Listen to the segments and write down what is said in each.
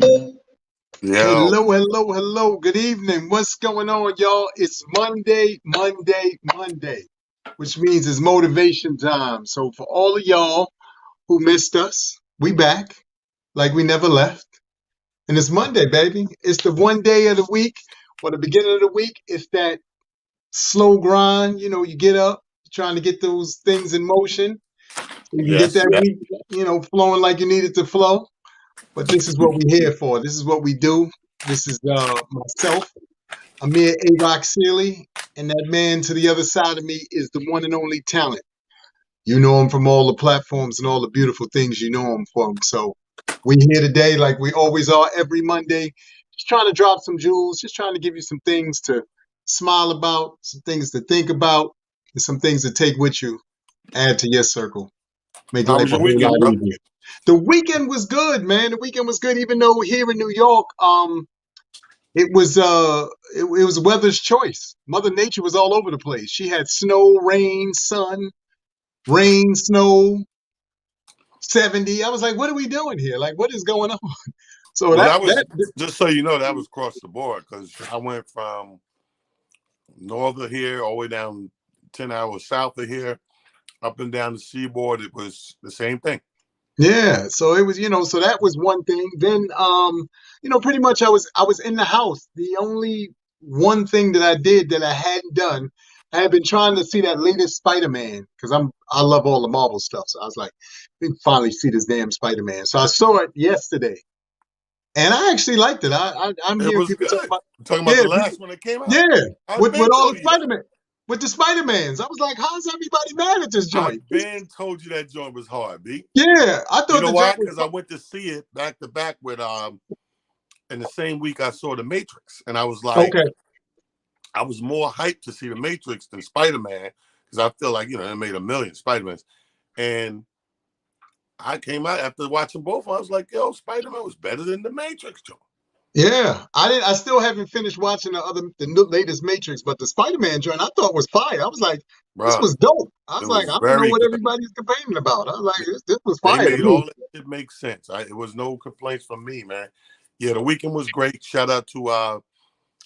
Yo, Hello, hello, hello. Good evening. What's going on, y'all? It's Monday, which means it's motivation time. So for all of y'all who missed us, we back like we never left. And it's Monday, baby. It's the one day of the week or the beginning of the week. It's that slow grind. You get up, trying to get those things in motion so you can get yes, that week, flowing like you need it to flow. But this is what we're here for. This is what we do. This is myself, Amir A. Sealy, and that man to the other side of me is the one and only Talent. You know him from all the platforms and all the beautiful things you know him from. So we here today like we always are every Monday, just trying to drop some jewels, just trying to give you some things to smile about, some things to think about, and some things to take with you, add to your circle, make how life was a your whole weekend, lot bro? easier. The weekend was good, man. The weekend was good, even though here in New York, it was weather's choice. Mother Nature was all over the place. She had snow, rain, sun, rain, snow, 70. I was like, what are we doing here? Like, what is going on? So Well, that that was that just so you know that was across the board because I went from north of here all the way down 10 hours south of here, up and down the seaboard. It was the same thing. yeah. So it was, so that was one thing. Then pretty much I was in the house. The only one thing that I did that I hadn't done, I had been trying to see that latest Spider-Man because I love all the Marvel stuff. So I was like, let me finally see this damn Spider-Man. So I saw it yesterday. And I actually liked it. I'm It hearing was people talk good. about, I'm talking about yeah, the last one that came out. yeah, I've with been all the told you that. Spider-Man, with the Spider-Mans. I was like, how's everybody mad at this joint? I've been told you that joint was hard, B. Yeah, I You thought know the why? joint was. Because I went to see it back to back with in the same week I saw The Matrix, and I was like, Okay. I was more hyped to see The Matrix than Spider-Man because I feel like they made a million Spider-Mans, and I came out after watching both. I was like, yo, Spider-Man was better than The Matrix joint. Yeah, I didn't. I still haven't finished watching the latest Matrix, but the Spider-Man joint I thought was fire. I was like, this Bro, was dope. I it was like, was I don't know very what good. everybody's complaining about. I was like, this was They fire to made me. all that shit make sense. It was no complaints from me, man. Yeah, the weekend was great. Shout out to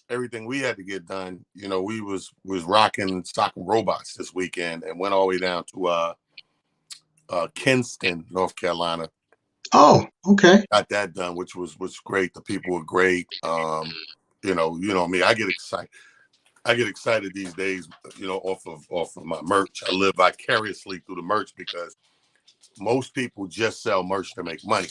everything we had to get done. We was rocking socking robots this weekend and went all the way down to Kinston, North Carolina. Oh, okay. Got that done, which was great. The people were great. You know me. I get excited these days, off of my merch. I live vicariously through the merch because most people just sell merch to make money.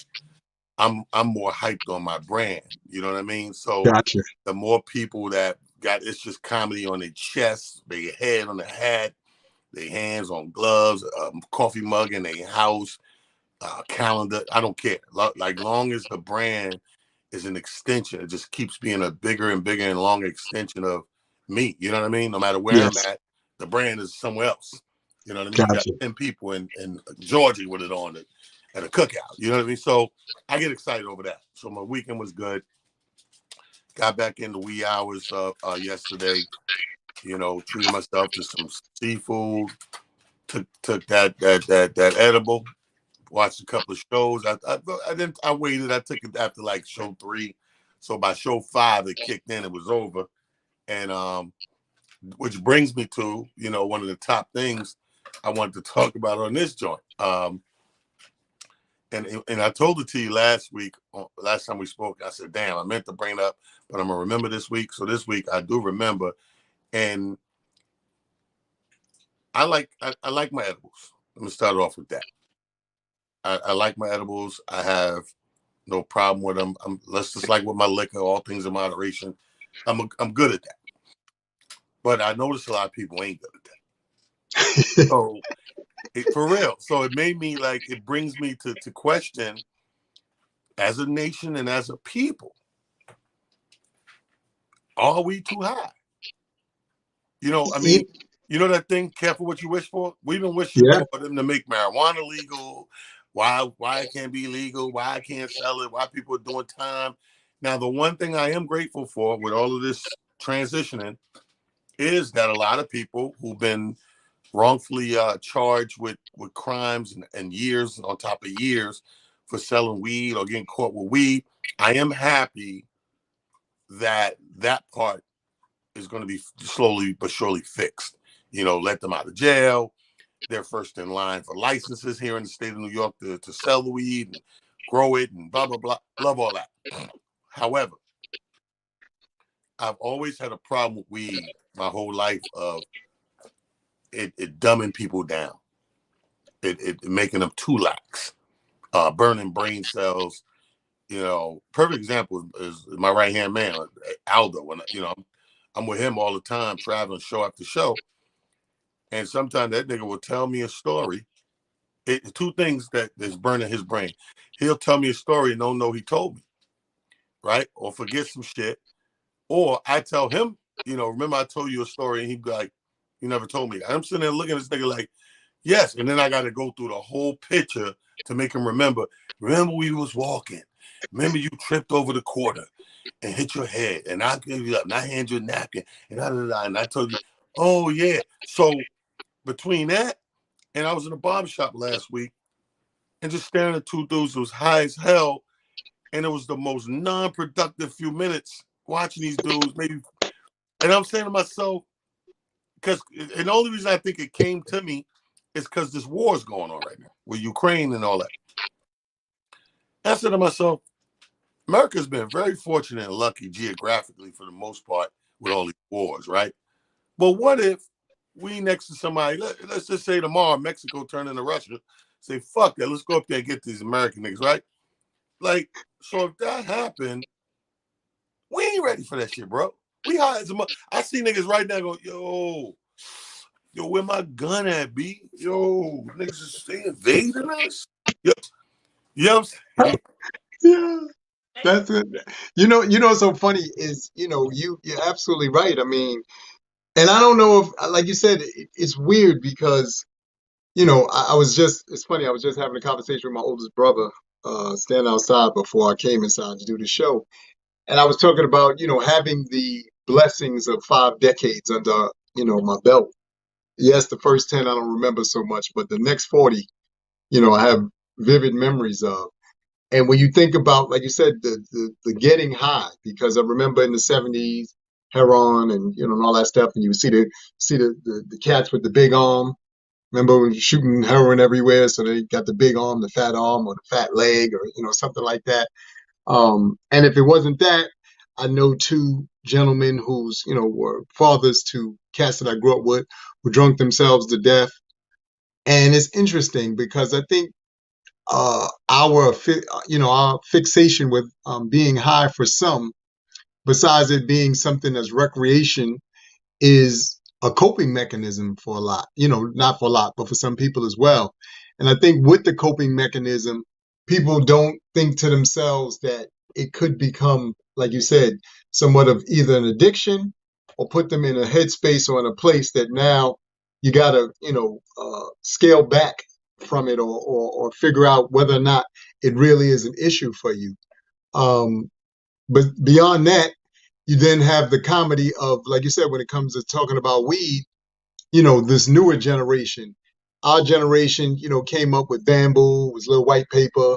I'm more hyped on my brand. You know what I mean? So Gotcha. the more people that got it's just comedy on their chest, their head on the hat, their hands on gloves, coffee mug in their house, calendar. I don't care. Like long as the brand is an extension, it just keeps being a bigger and bigger and longer extension of me. You know what I mean? No matter where I'm Yes. at, the brand is somewhere else. You know what I mean? You got Gotcha. 10 people in Georgia with it on it at a cookout. You know what I mean? So I get excited over that. So my weekend was good. Got back in the wee hours yesterday. Treated myself to some seafood. Took that edible. Watched a couple of shows. I didn't. I waited. I took it after like show 3. So by show 5, it kicked in. It was over. And which brings me to one of the top things I wanted to talk about on this joint. And I told it to you last time we spoke. I said, damn, I meant to bring it up, but I'm gonna remember this week. So this week I do remember, and I like my edibles. Let me start off with that. I like my edibles. I have no problem with them. Let's just like with my liquor, all things in moderation. I'm good at that. But I notice a lot of people ain't good at that. So for real. So it made me it brings me to question, as a nation and as a people, are we too high? I mean, that thing, careful what you wish for? We've been wishing Yeah. for them to make marijuana legal. Why it can't be legal? Why I can't sell it? Why people are doing time? Now, the one thing I am grateful for with all of this transitioning is that a lot of people who've been wrongfully charged with crimes and years on top of years for selling weed or getting caught with weed I am happy that that part is going to be slowly but surely fixed. Let them out of jail. They're first in line for licenses here in the state of New York to sell the weed and grow it and blah, blah, blah. Love all that. However, I've always had a problem with weed my whole life of it dumbing people down. It making them too lax, burning brain cells. Perfect example is my right hand man, Aldo. When I'm with him all the time, traveling show after show, and sometimes that nigga will tell me a story. Two things that is burning his brain. He'll tell me a story and don't know he told me, right? Or forget some shit. Or I tell him, remember I told you a story, and he'd be like, "You never told me." I'm sitting there looking at this nigga like, "Yes," and then I got to go through the whole picture to make him remember. Remember we was walking. Remember you tripped over the quarter and hit your head, and I gave you up, and I handed you a napkin, and I told you, "Oh yeah." So between that, and I was in a barber shop last week, and just staring at two dudes who was high as hell, and it was the most non-productive few minutes watching these dudes. Maybe, and I'm saying to myself, and the only reason I think it came to me is because this war is going on right now with Ukraine and all that. I said to myself, America's been very fortunate and lucky geographically for the most part with all these wars, right? But what if we next to somebody, let's just say tomorrow Mexico turn into Russia, say, fuck that, let's go up there and get these American niggas, right? Like, so if that happened, we ain't ready for that shit, bro. We high as a I see niggas right now go, yo, where my gun at, B? Yo, niggas is invading us? Yo, you know what I'm saying? Yeah, that's it. What's so funny is, you're absolutely right. I mean, and I don't know if, like you said, it's weird because, it's funny, I was just having a conversation with my oldest brother, standing outside before I came inside to do the show. And I was talking about, having the blessings of 5 decades under, my belt. Yes, the first 10 I don't remember so much, but the next 40, I have vivid memories of. And when you think about, like you said, the getting high, because I remember in the 70s, heroin and and all that stuff, and you see the cats with the big arm. Remember when you're shooting heroin everywhere, so they got the big arm, the fat arm, or the fat leg, or something like that. And if it wasn't that, I know two gentlemen who's were fathers to cats that I grew up with who drunk themselves to death. And it's interesting because I think our fixation with being high for some, besides it being something that's recreation, is a coping mechanism for a lot. Not for a lot, but for some people as well. And I think with the coping mechanism, people don't think to themselves that it could become, like you said, somewhat of either an addiction or put them in a headspace or in a place that now you got to, scale back from it or figure out whether or not it really is an issue for you. But beyond that, you then have the comedy of, like you said, when it comes to talking about weed, this newer generation. Our generation, came up with bamboo, was little white paper.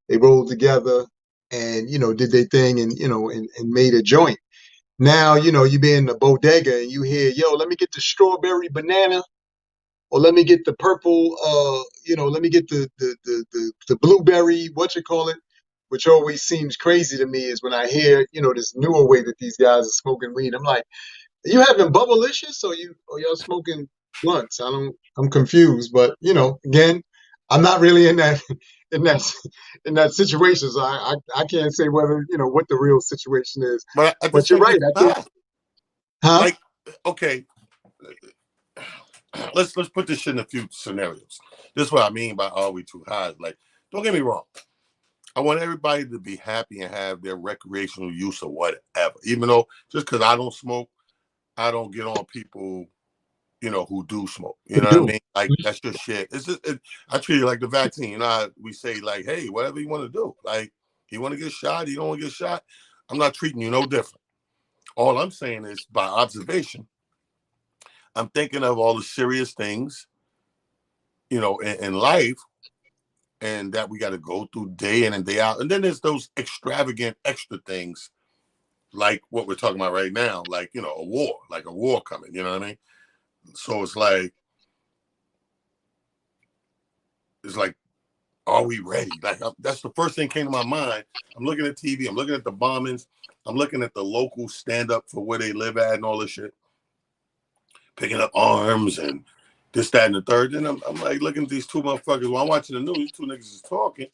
They rolled together and, did their thing and, and made a joint. Now, you be in the bodega and you hear, yo, let me get the strawberry banana, or let me get the purple, let me get the blueberry, what you call it, which always seems crazy to me is when I hear, this newer way that these guys are smoking weed. I'm like, are you having bubblicious or y'all smoking blunts? I'm confused, but again, I'm not really in that in that in that situation, so I can't say whether what the real situation is. But at the But you're same right. time, I think, huh? like, okay, let's put this shit in a few scenarios. This is what I mean by are we too high? Like, don't get me wrong. I want everybody to be happy and have their recreational use of whatever. Even though just because I don't smoke, I don't get on people, who do smoke. You You know what I do. mean? Like that's just shit. It's just I treat it like the vaccine. We say like, hey, whatever you want to do. Like, you want to get shot, you don't want to get shot. I'm not treating you no different. All I'm saying is by observation, I'm thinking of all the serious things, in life and that we got to go through day in and day out. And then there's those extravagant extra things like what we're talking about right now, like, you know, a war coming, you know what I mean? So it's like, are we ready? Like, that's the first thing came to my mind. I'm looking at TV, I'm looking at the bombings, I'm looking at the local stand up for where they live at and all this shit, picking up arms and this, that, and the third. Then I'm like looking at these two motherfuckers while I'm watching the news, these two niggas is talking.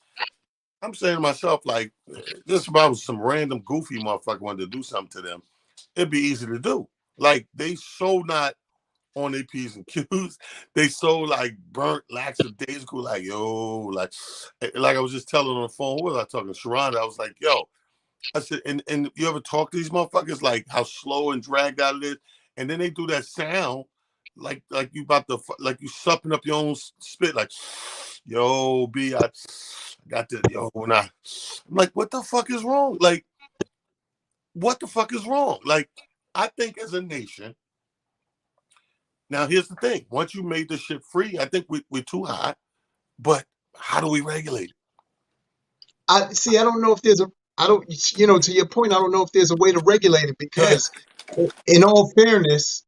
I'm saying to myself, like, this if I was some random goofy motherfucker wanted to do something to them, it'd be easy to do. Like, they so not on their P's and Q's. They so like burnt lackadaisical, like, yo, like I was just telling on the phone, what was I talking to Sharonda? I was like, yo, I said, and you ever talk to these motherfuckers, like how slow and dragged out it is? And then they do that sound like you about to, like you supping up your own spit, like, yo, B, I got the, yo, when I'm like, what the fuck is wrong? Like, what the fuck is wrong? Like, I think as a nation, now here's the thing. Once you made this shit free, I think we're too high, but how do we regulate it? I don't know if there's a, I don't, you know, to your point, I don't know if there's a way to regulate it because in all fairness,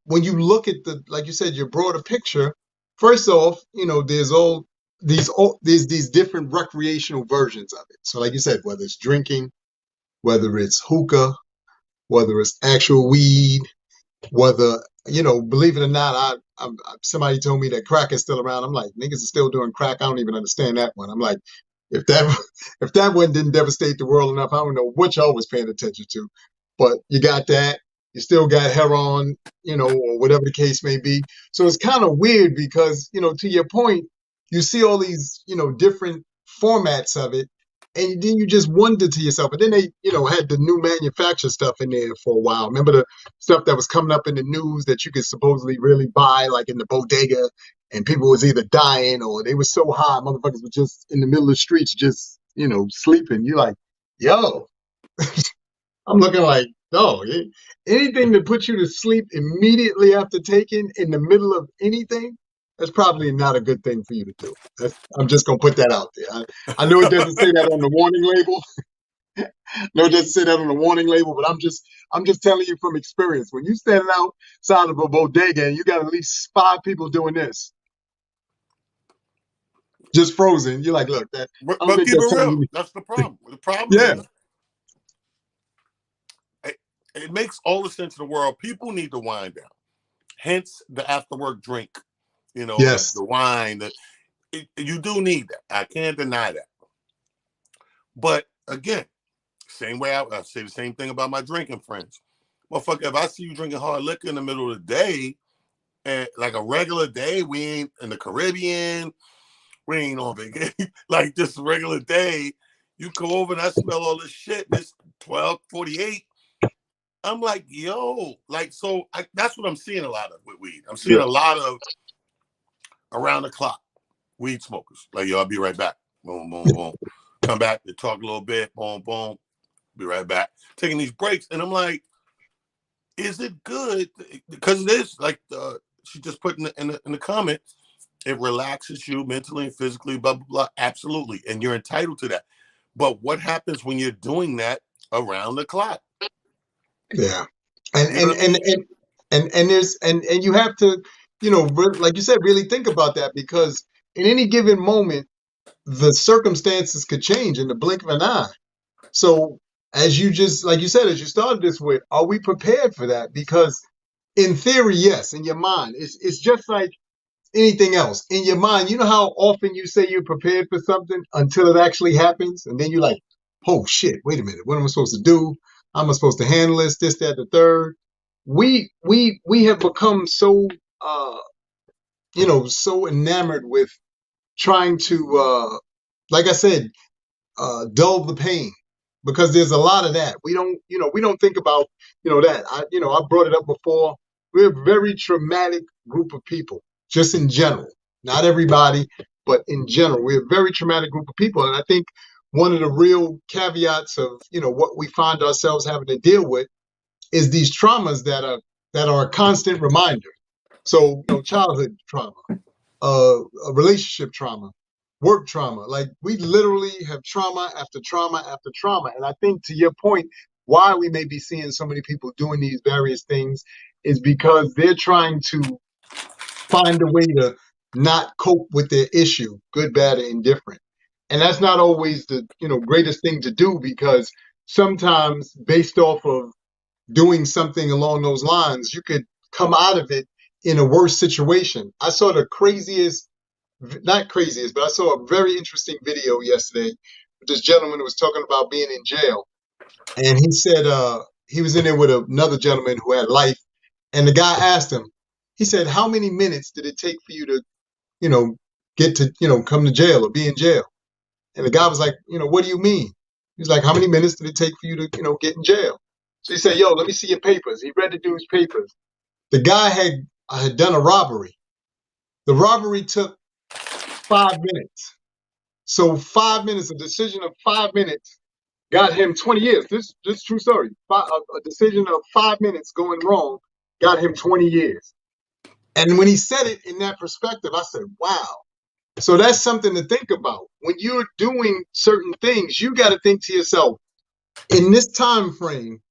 when you look at the, like you said, your broader picture, first off, you know, there's these different recreational versions of it. So like you said, whether it's drinking, whether it's hookah, whether it's actual weed, whether, you know, believe it or not, somebody told me that crack is still around. I'm like, niggas are still doing crack. I don't even understand that one. I'm like, if that one didn't devastate the world enough, I don't know what y'all was paying attention to. But you got that. You still got heroin, you know, or whatever the case may be. So it's kind of weird because, you know, to your point, you see all these, you know, different formats of it. And then you just wonder to yourself. And then they, you know, had the new manufacturer stuff in there for a while. Remember the stuff that was coming up in the news that you could supposedly really buy, like in the bodega, and people was either dying or they were so high, motherfuckers were just in the middle of the streets, just, you know, sleeping. You're like, yo, I'm looking like, no, anything that puts you to sleep immediately after taking in the middle of anything, that's probably not a good thing for you to do. I'm just gonna put that out there. I know it doesn't say that on the warning label. No, it doesn't say that on the warning label, but I'm just telling you from experience. When you standing outside of a bodega and you got at least 5 people doing this, just frozen, you're like, look, that I don't But think keep that's it something real. you. That's the problem. The problem Yeah. is it makes all the sense in the world. People need to wind down. Hence the after work drink. You know, Yes. the wine. You do need that. I can't deny that. But again, same way I say the same thing about my drinking friends. Motherfucker, if I see you drinking hard liquor in the middle of the day, and like a regular day, we ain't in the Caribbean, we ain't on vacation, like just a regular day, you come over and I smell all this shit, and it's 12:48. I'm like, yo, like, so that's what I'm seeing a lot of with weed. I'm seeing a lot of around the clock weed smokers. Like, yo, I'll be right back. Boom, boom, boom. Come back to talk a little bit. Boom, boom. Be right back. Taking these breaks. And I'm like, is it good? Because it is, like she just put in the comment, it relaxes you mentally and physically, blah, blah, blah. Absolutely. And you're entitled to that. But what happens when you're doing that around the clock? Yeah. And You know and what I and mean? and there's and you have to, you know, like you said, really think about that because in any given moment, the circumstances could change in the blink of an eye. So as you just like you said, as you started this with, are we prepared for that? Because in theory, yes, in your mind, it's just like anything else. In your mind, you know how often you say you're prepared for something until it actually happens, and then you're like, oh shit, wait a minute, what am I supposed to do? How am I supposed to handle this, that, the third? We have become so you know, so enamored with trying to like I said, dull the pain because there's a lot of that. We don't think about, you know, that. I brought it up before. We're a very traumatic group of people, just in general. Not everybody, but in general, we're a very traumatic group of people. And I think one of the real caveats of, you know, what we find ourselves having to deal with is these traumas that are a constant reminder. So, you know, childhood trauma, a relationship trauma, work trauma. Like we literally have trauma after trauma after trauma. And I think to your point, why we may be seeing so many people doing these various things is because they're trying to find a way to not cope with their issue, good, bad, or indifferent. And that's not always the greatest thing to do, because sometimes based off of doing something along those lines, you could come out of it in a worse situation. I saw the craziest, not craziest, but I saw a very interesting video yesterday with this gentleman who was talking about being in jail. And he said he was in there with another gentleman who had life. And the guy asked him, he said, how many minutes did it take for you to, get to, come to jail or be in jail? And the guy was like, what do you mean? He's like, how many minutes did it take for you to, get in jail? So he said, yo, let me see your papers. He read the dude's papers. The guy had done a robbery. The robbery took 5 minutes. So 5 minutes, a decision of 5 minutes got him 20 years. This is true story. A decision of 5 minutes going wrong got him 20 years. And when he said it in that perspective, I said, wow. So that's something to think about. When you're doing certain things, you got to think to yourself, in this time frame,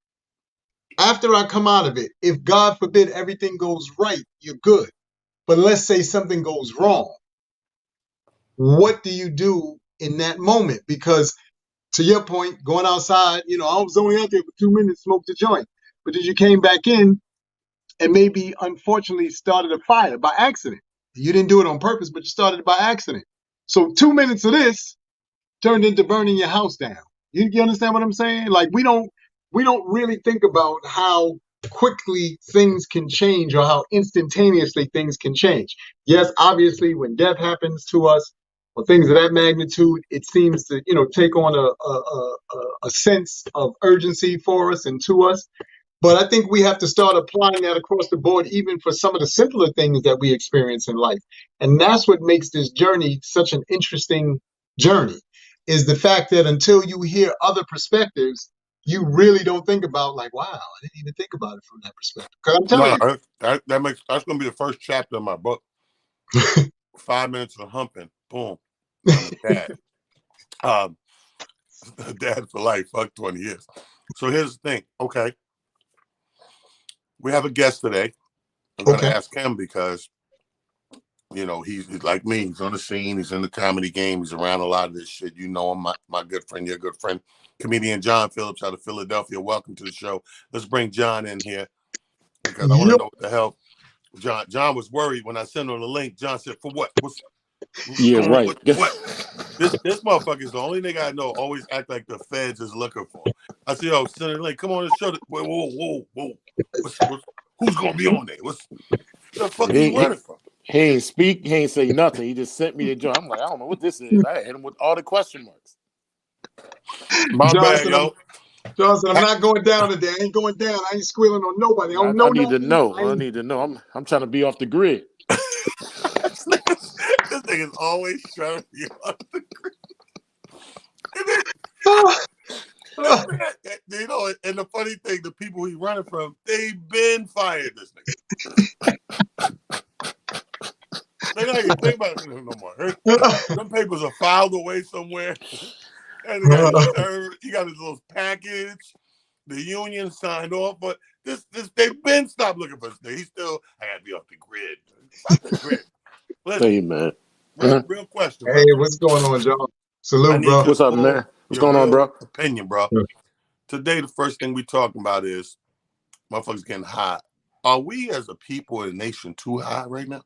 after I come out of it, if God forbid everything goes right, you're good. But let's say something goes wrong. What do you do in that moment? Because to your point, going outside, I was only out there for 2 minutes, smoked a joint. But then you came back in and maybe unfortunately started a fire by accident. You didn't do it on purpose, but you started it by accident. So 2 minutes of this turned into burning your house down. You understand what I'm saying? Like we don't really think about how quickly things can change or how instantaneously things can change. Yes, obviously, when death happens to us or things of that magnitude, it seems to take on a sense of urgency for us and to us. But I think we have to start applying that across the board, even for some of the simpler things that we experience in life. And that's what makes this journey such an interesting journey, is the fact that until you hear other perspectives, you really don't think about like, wow, I didn't even think about it from that perspective. Because I'm telling you. That's going to be the first chapter of my book. 5 minutes of humping. Boom. I'm a dad. Dad for life. Fuck 20 years. So here's the thing. Okay. We have a guest today. I'm going to ask him because, he's like me. He's on the scene. He's in the comedy game. He's around a lot of this shit. You know him, my good friend, your good friend, comedian John Phillips out of Philadelphia. Welcome to the show. Let's bring John in here because I want to know what the hell. John was worried when I sent him the link. John said, for what? Right. What? This motherfucker is the only nigga I know always act like the feds is looking for. I said, yo, send it link. Come on and show it. Whoa. Who's going to be on there? What the fuck are you running from? He ain't speak. He ain't say nothing. He just sent me the joint. I'm like, I don't know what this is. I hit him with all the question marks. My bad, yo. Johnson, I'm not going down today. I ain't going down. I ain't squealing on nobody. I need to know. I need to know. I'm trying to be off the grid. This nigga's always trying to be off the grid. And the funny thing, the people he's running from, they've been fired this nigga. They don't even think about it no more. Some papers are filed away somewhere. And he got his little package. The union signed off, but they've been stopped looking for this nigga. He's still, I gotta be off the grid. Off the grid. Listen, hey, man. Real question. Hey, what's going on, John? Salute, bro. What's up, man? What's going on, bro? Opinion, bro. Today, the first thing we talking about is motherfuckers getting high. Are we as a people and a nation too high right now?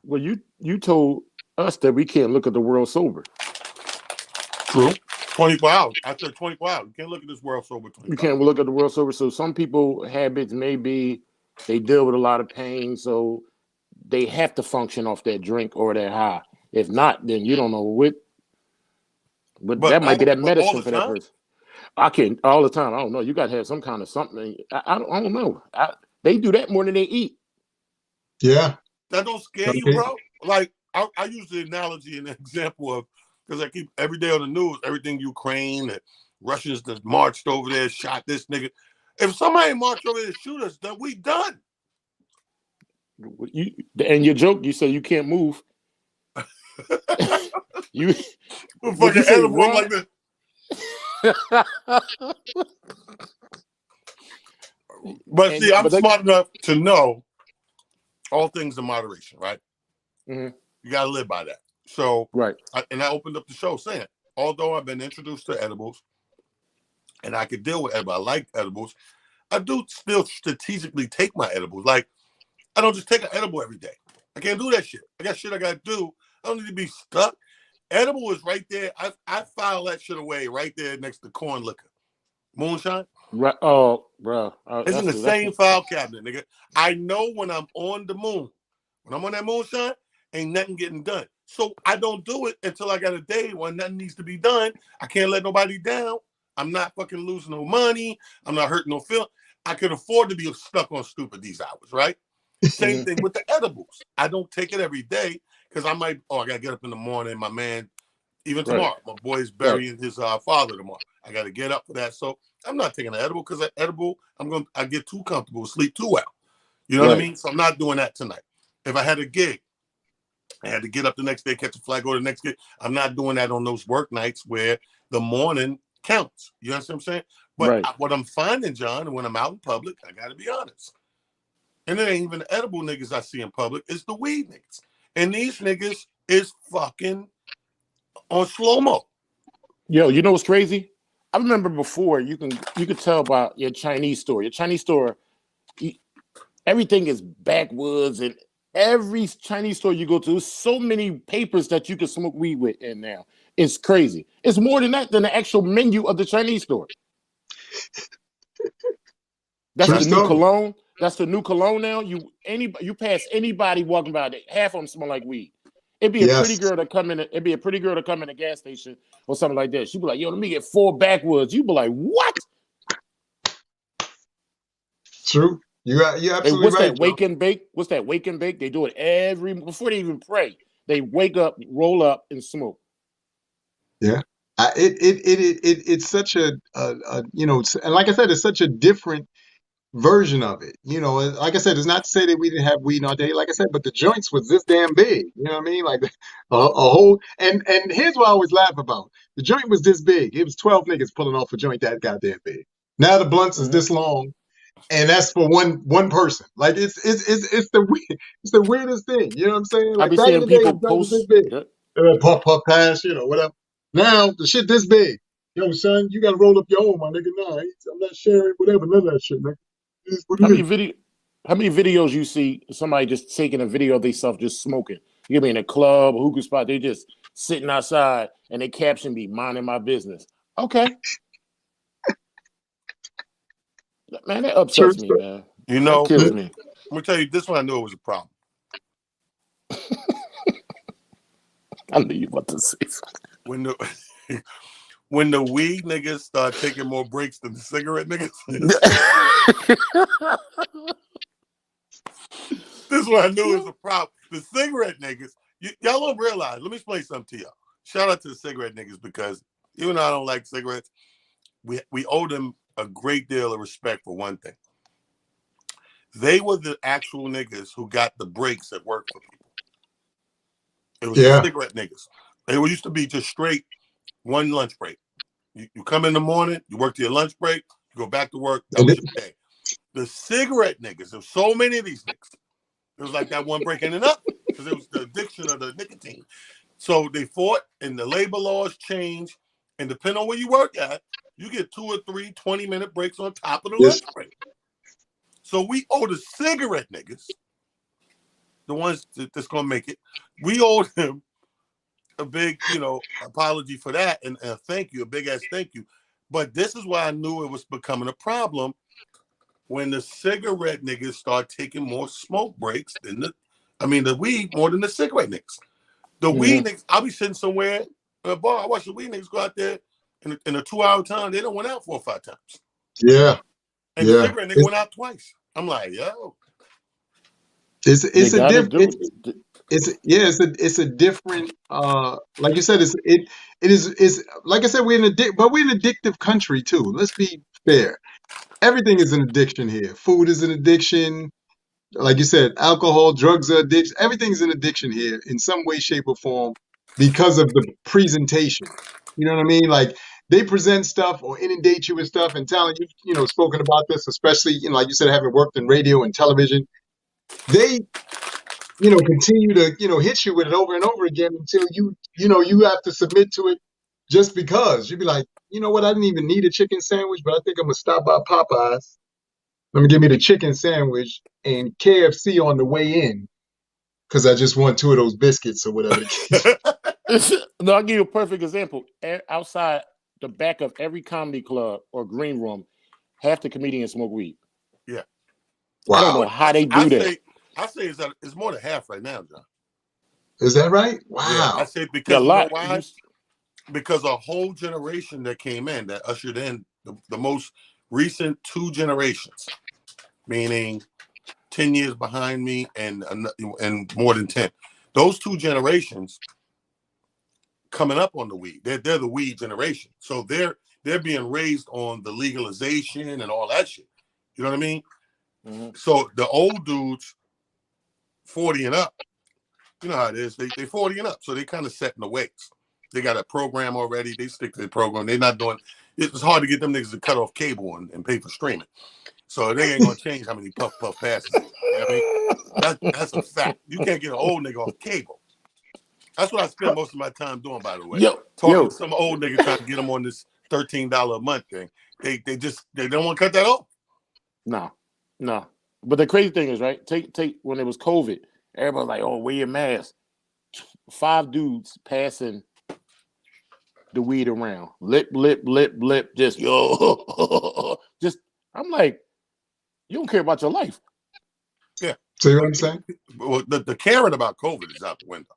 Well, you told us that we can't look at the world sober. True. 24 hours. I said 24 hours. You can't look at this world sober 24 hours. You can't look at the world sober. So some people habits maybe they deal with a lot of pain, so they have to function off that drink or that high. If not, then you don't know what. But that might be that medicine for that person. I can't all the time. I don't know. You got to have some kind of something. I don't know. They do that more than they eat. Yeah. That don't scare you, bro? Like, I use the analogy and the example of, because I keep every day on the news, everything Ukraine, and Russians that marched over there, shot this nigga. If somebody marched over there to shoot us, then we done. And your joke, you say you can't move. You fucking edible like this. But see, I'm smart enough to know all things in moderation, right? Mm-hmm. You got to live by that. So, right. I opened up the show saying, although I've been introduced to edibles and I could deal with edibles, I like edibles, I do still strategically take my edibles. Like, I don't just take an edible every day. I can't do that shit. I got shit I got to do. I don't need to be stuck. Edible is right there. I file that shit away right there next to corn liquor. Moonshine. Right. Oh, bro. It's in the same file cabinet, nigga. I know when I'm on the moon, when I'm on that moonshine, ain't nothing getting done. So I don't do it until I got a day when nothing needs to be done. I can't let nobody down. I'm not fucking losing no money. I'm not hurting no feeling. I could afford to be stuck on stupid these hours, right? Same thing with the edibles. I don't take it every day because I might, I got to get up in the morning. My man, even tomorrow, my boy's burying his father tomorrow. I got to get up for that. So I'm not taking an edible because an edible, I get too comfortable, sleep too well. You know what I mean? So I'm not doing that tonight. If I had a gig, I had to get up the next day, catch a flight, go to the next gig. I'm not doing that on those work nights where the morning counts. You understand what I'm saying? But what I'm finding, John, and when I'm out in public, I got to be honest. And it ain't even the edible niggas I see in public. It's the weed niggas. And these niggas is fucking on slow-mo. Yo, you know what's crazy? I remember before you could tell about your Chinese store. Your Chinese store, everything is backwoods, and every Chinese store you go to, there's so many papers that you can smoke weed with in now. It's crazy. It's more than that than the actual menu of the Chinese store. That's the new cologne. That's the new cologne now. You pass anybody walking by, half of them smell like weed. It'd be a pretty girl to come in. It'd be a pretty girl to come in a gas station or something like that. She'd be like, "Yo, let me get 4 backwoods." You'd be like, "What?" True. You're absolutely right. What's that wake and bake? What's that wake and bake? They do it before they even pray. They wake up, roll up, and smoke. Yeah. It's such a and like I said, it's such a different version of it. Like I said, it's not to say that we didn't have weed all day, like I said, but the joints was this damn big. You know what I mean? Like a whole and here's what I always laugh about. The joint was this big. It was 12 niggas pulling off a joint that goddamn big. Now the blunts is this long, and that's for one person. Like it's the weirdest thing. You know what I'm saying? Like I be back in seeing the day, people the joint was this post. big. Puff pass, whatever. Now the shit this big. Yo, son, you gotta roll up your own, my nigga. Nah, I'm not sharing whatever, none of that shit, nigga. How many videos you see somebody just taking a video of themselves just smoking? You could be in a club, a hookah spot, they just sitting outside and they caption be minding my business. Okay. Man, that upsets me, man. That kills me. Let me tell you, this one I knew it was a problem. I knew you about to say something. When the weed niggas start taking more breaks than the cigarette niggas. This one I knew was a problem. The cigarette niggas, y'all don't realize. Let me explain something to y'all. Shout out to the cigarette niggas because even though I don't like cigarettes, we owe them a great deal of respect for one thing. They were the actual niggas who got the breaks at work for people. It was the cigarette niggas. They used to be just straight one lunch break. You come in the morning, you work to your lunch break, you go back to work, that was your day. The cigarette niggas, there's so many of these niggas. It was like that one break in and up because it was the addiction of the nicotine. So they fought and the labor laws changed. And depending on where you work at, you get 2 or 3 20-minute breaks on top of the lunch break. So we owe the cigarette niggas, the ones that's going to make it, we owe them a big, apology for that and a thank you, a big ass thank you. But this is why I knew it was becoming a problem when the cigarette niggas start taking more smoke breaks than the weed more than the cigarette niggas. The weed niggas, I'll be sitting somewhere in a bar, I watch the weed niggas go out there in a 2-hour time, they don't went out 4 or 5 times. Yeah. And the cigarette nigga went out twice. I'm like, yo. It's a different. It's a different. Like you said, it is like I said, we're in an addictive country too. Let's be fair. Everything is an addiction here. Food is an addiction. Like you said, alcohol, drugs are addiction. Everything's an addiction here in some way, shape, or form. because of the presentation. You know what I mean? Like they present stuff or inundate you with stuff. And Talent, you've spoken about this, especially like you said, having worked in radio and television. They continue to hit you with it over and over again until you have to submit to it just because. You'd be like, you know what? I didn't even need a chicken sandwich, but I think I'm gonna stop by Popeyes. Let me give me the chicken sandwich and KFC on the way in because I just want 2 of those biscuits or whatever. No, I'll give you a perfect example. Outside the back of every comedy club or green room, half the comedians smoke weed. Yeah. Wow. I don't know how they do that. I say it's more than half right now, John. Is that right? Wow. Yeah, I say because you know why? Because a whole generation that came in that ushered in the most recent 2 generations, meaning 10 years behind me and more than 10. Those 2 generations coming up on the weed. They're the weed generation. So they're being raised on the legalization and all that shit. You know what I mean? Mm-hmm. So the old dudes, 40 and up, you know how it is. They 40 and up, so they kind of set in the ways. They got a program already. They stick to the program. They're not doing. It's hard to get them niggas to cut off cable and pay for streaming. So they ain't gonna change how many puff passes. You know what I mean? That's a fact. You can't get an old nigga off cable. That's what I spend most of my time doing, by the way. Talking to some old nigga trying to get them on this $13 a month thing. They don't want to cut that off. No. But the crazy thing is, right? Take when it was COVID, everybody was like, "Oh, wear your mask." 5 dudes passing the weed around, lip, just just. I'm like, you don't care about your life. Yeah. See what I'm saying? Well, the caring about COVID is out the window.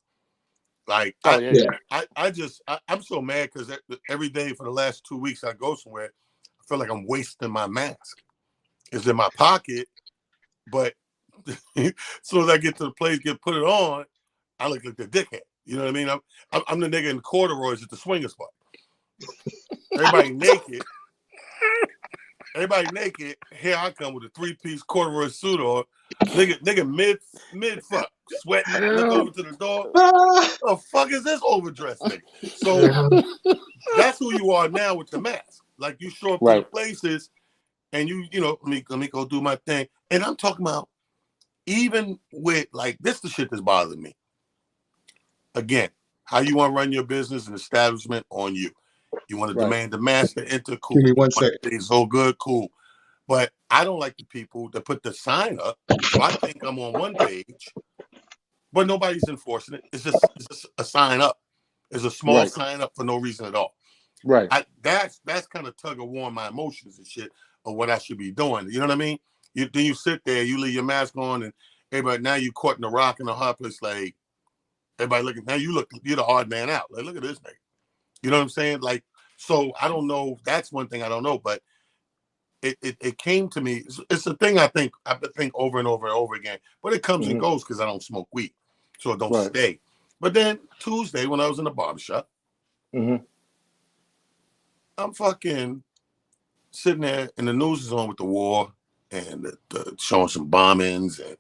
Like, I'm so mad because every day for the last 2 weeks I go somewhere, I feel like I'm wasting my mask. It's in my pocket, but as soon as I get to the place, put it on, I look like the dickhead. You know what I mean? I'm the nigga in corduroys at the swinger spot. Everybody naked. Here I come with a 3-piece corduroy suit on. Nigga mid fuck, sweating. Look over to the door. What the fuck is this overdressed nigga? So that's who you are now with the mask. Like you show up to the places, and let me go do my thing. And I'm talking about even with like this, the shit that's bothering me. Again, how you want to run your business and establishment on you. You want to demand the master enter, cool. Give me 1 second. It's so good, cool. But I don't like the people that put the sign up. So I think I'm on one page, but nobody's enforcing it. It's just a sign up. It's a small sign up for no reason at all. Right. That's kind of tug of war on my emotions and shit of what I should be doing. You know what I mean? Then you sit there, you leave your mask on, and everybody now you caught in the rock in the hard place. Like everybody looking now, you're the odd man out. Like look at this nigga. You know what I'm saying? Like so, I don't know. That's one thing I don't know, but it came to me. It's a thing I think over and over and over again. But it comes and goes because I don't smoke weed, so it don't stay. But then Tuesday when I was in the barbershop, I'm fucking sitting there, and the news is on with the war and the showing some bombings and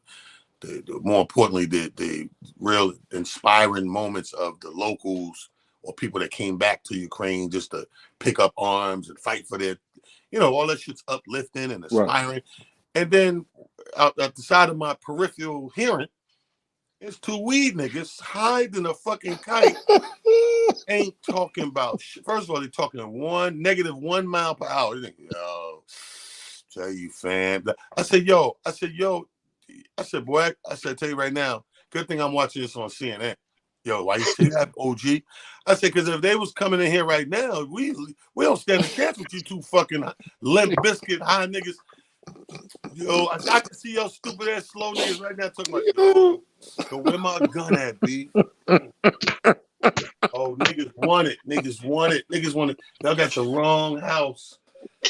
the more importantly the real inspiring moments of the locals or people that came back to Ukraine just to pick up arms and fight for their, all that shit's uplifting and inspiring. Right. And then out at the side of my peripheral hearing, it's 2 weed niggas hiding a fucking kite. Ain't talking about shit. First of all, they're talking -1 mile per hour. They think, yo, tell you, fam. I said, boy, tell you right now, good thing I'm watching this on CNN. Yo, why you say that, OG? I said, because if they was coming in here right now, we don't stand a chance with you 2 fucking limp biscuit high niggas. Yo, I can see your stupid ass slow niggas right now talking about, yo, so where my gun at, B? Oh, niggas want it. Y'all got the wrong house.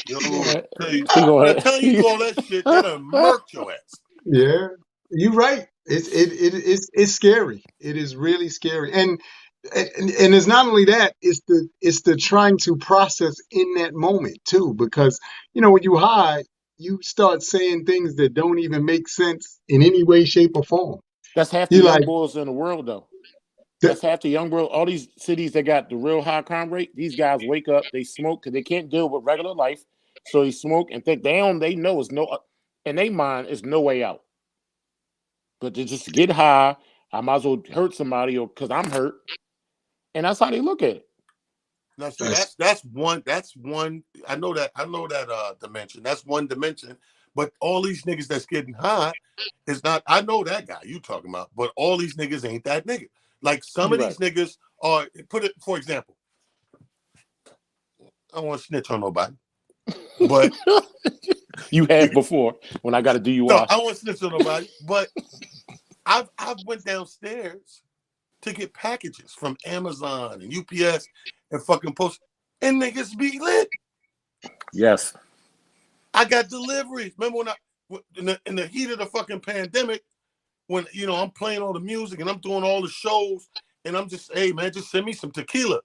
Yo, I'm telling you all that shit, they done murked your ass. Yeah, you're right. It's scary. It is really scary. And it's not only that, it's the trying to process in that moment too, because when you hide, you start saying things that don't even make sense in any way, shape, or form. That's half the young boys in the world, though. That's half the young world. All these cities that got the real high crime rate, these guys wake up, they smoke because they can't deal with regular life. So they smoke and think they know it's no, in their mind, it's no way out. But to just get high, I might as well hurt somebody or because I'm hurt. And that's how they look at it. Now, see, that's one. I know that dimension. That's one dimension. But all these niggas that's getting high is not. I know that guy you talking about. But all these niggas ain't that nigga. Like some of these niggas are. Put it for example. I don't want to snitch on nobody, but you have before when I got to do you. No, I don't want to snitch on nobody, but I've went downstairs to get packages from Amazon and UPS and fucking Post, and niggas be lit. Yes. I got deliveries. Remember when in the heat of the fucking pandemic, when I'm playing all the music and I'm doing all the shows, and I'm just, hey man, just send me some tequila.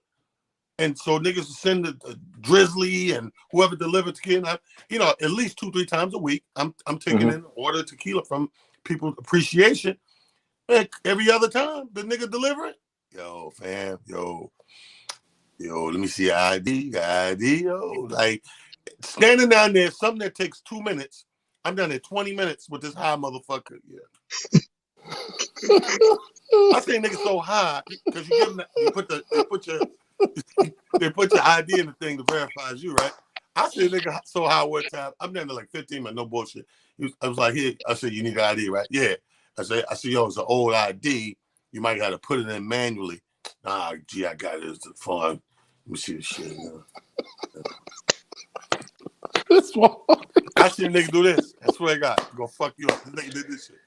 And so niggas send the Drizzly and whoever delivered tequila, at least 2-3 times a week. I'm taking in order tequila from people appreciation. And every other time the nigga deliver it, yo, fam, yo, let me see your ID, yo. Like standing down there, something that takes 2 minutes. I'm down there 20 minutes with this high motherfucker. Yeah. I say niggas so high because they put your ID in the thing to verify you, right? I said nigga so high one time. I'm down there like 15 minutes, no bullshit. I was like, here. I said, you need an ID, right? Yeah. I said, yo, it's an old ID. You might have to put it in manually. Nah, gee, I got it. It's the phone. Let me see the shit. This one. I seen a nigga do this. I swear to God, gonna fuck you up. This nigga did this shit.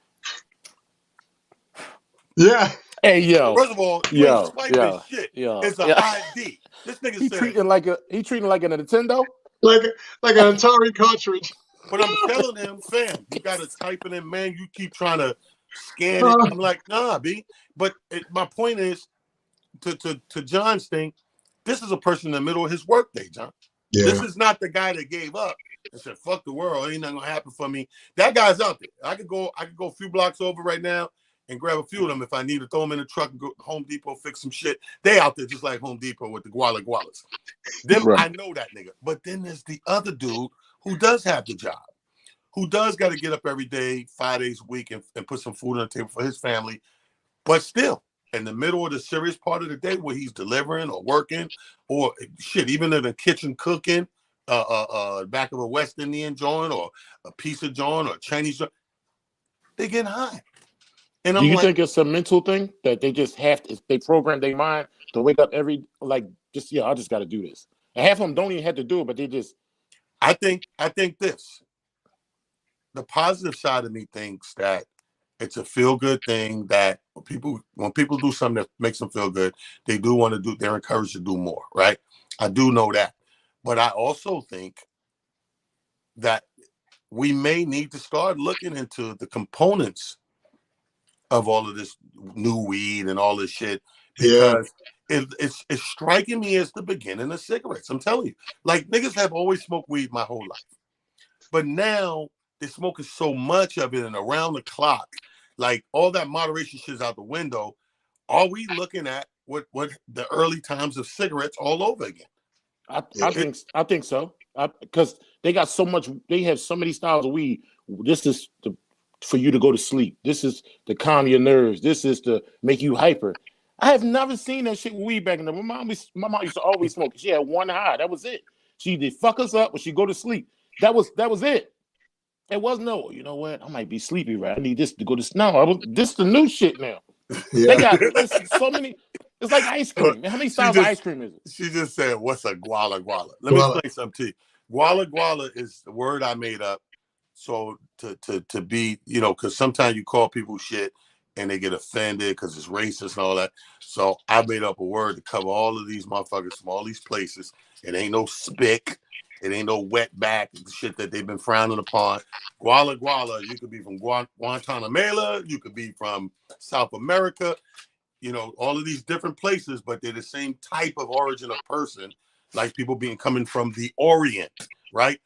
Yeah. Hey yo. First of all, you ain't swiping shit. It's an ID. This nigga he treating like a Nintendo, like an Atari cartridge. But I'm telling him, fam, you gotta type it in, man. You keep trying to scan it. I'm like, nah, B. But my point is, to John's thing, this is a person in the middle of his workday, John. Yeah. This is not the guy that gave up and said, fuck the world, ain't nothing gonna happen for me. That guy's out there. I could go a few blocks over right now and grab a few of them if I need to throw them in the truck and go to Home Depot, fix some shit. They out there just like Home Depot with the gualas. Them, right. I know that nigga. But then there's the other dude who does have the job, who does got to get up every day, 5 days a week, and put some food on the table for his family. But still, in the middle of the serious part of the day where he's delivering or working or shit, even in the kitchen cooking, back of a West Indian joint or a pizza joint or a Chinese joint, they get high. And do you think it's a mental thing that they just have to, they program their mind to wake up I just got to do this. And half of them don't even have to do it, but they just. I think this. The positive side of me thinks that it's a feel-good thing that when people do something that makes them feel good, they're encouraged to do more, right? I do know that. But I also think that we may need to start looking into the components of all of this new weed and all this shit, because it's striking me as the beginning of cigarettes. I'm telling you, like niggas have always smoked weed my whole life, but now they're smoking so much of it and around the clock, like all that moderation shit is out the window. Are we looking at what the early times of cigarettes all over again? I think so, because they got so much. They have so many styles of weed. This is for you to go to sleep. This is to calm your nerves. This is to make you hyper. I have never seen that shit with weed back in the day. My mom used to always smoke. She had one high. That was it. She did fuck us up, but she go to sleep. That was it. It was no, you know what? I might be sleepy, right? I need this to go to no. This is the new shit now. Yeah. They got so many. It's like ice cream. How many styles of ice cream is it? She just said, "What's a guala guala?" Let me explain something to you. Guala guala is the word I made up. So to be, because sometimes you call people shit and they get offended because it's racist and all that. So I made up a word to cover all of these motherfuckers from all these places. It ain't no spick. It ain't no wetback shit that they've been frowning upon. Guala guala, you could be from Guantanamo, you could be from South America, all of these different places, but they're the same type of origin of person, like people coming from the Orient, right?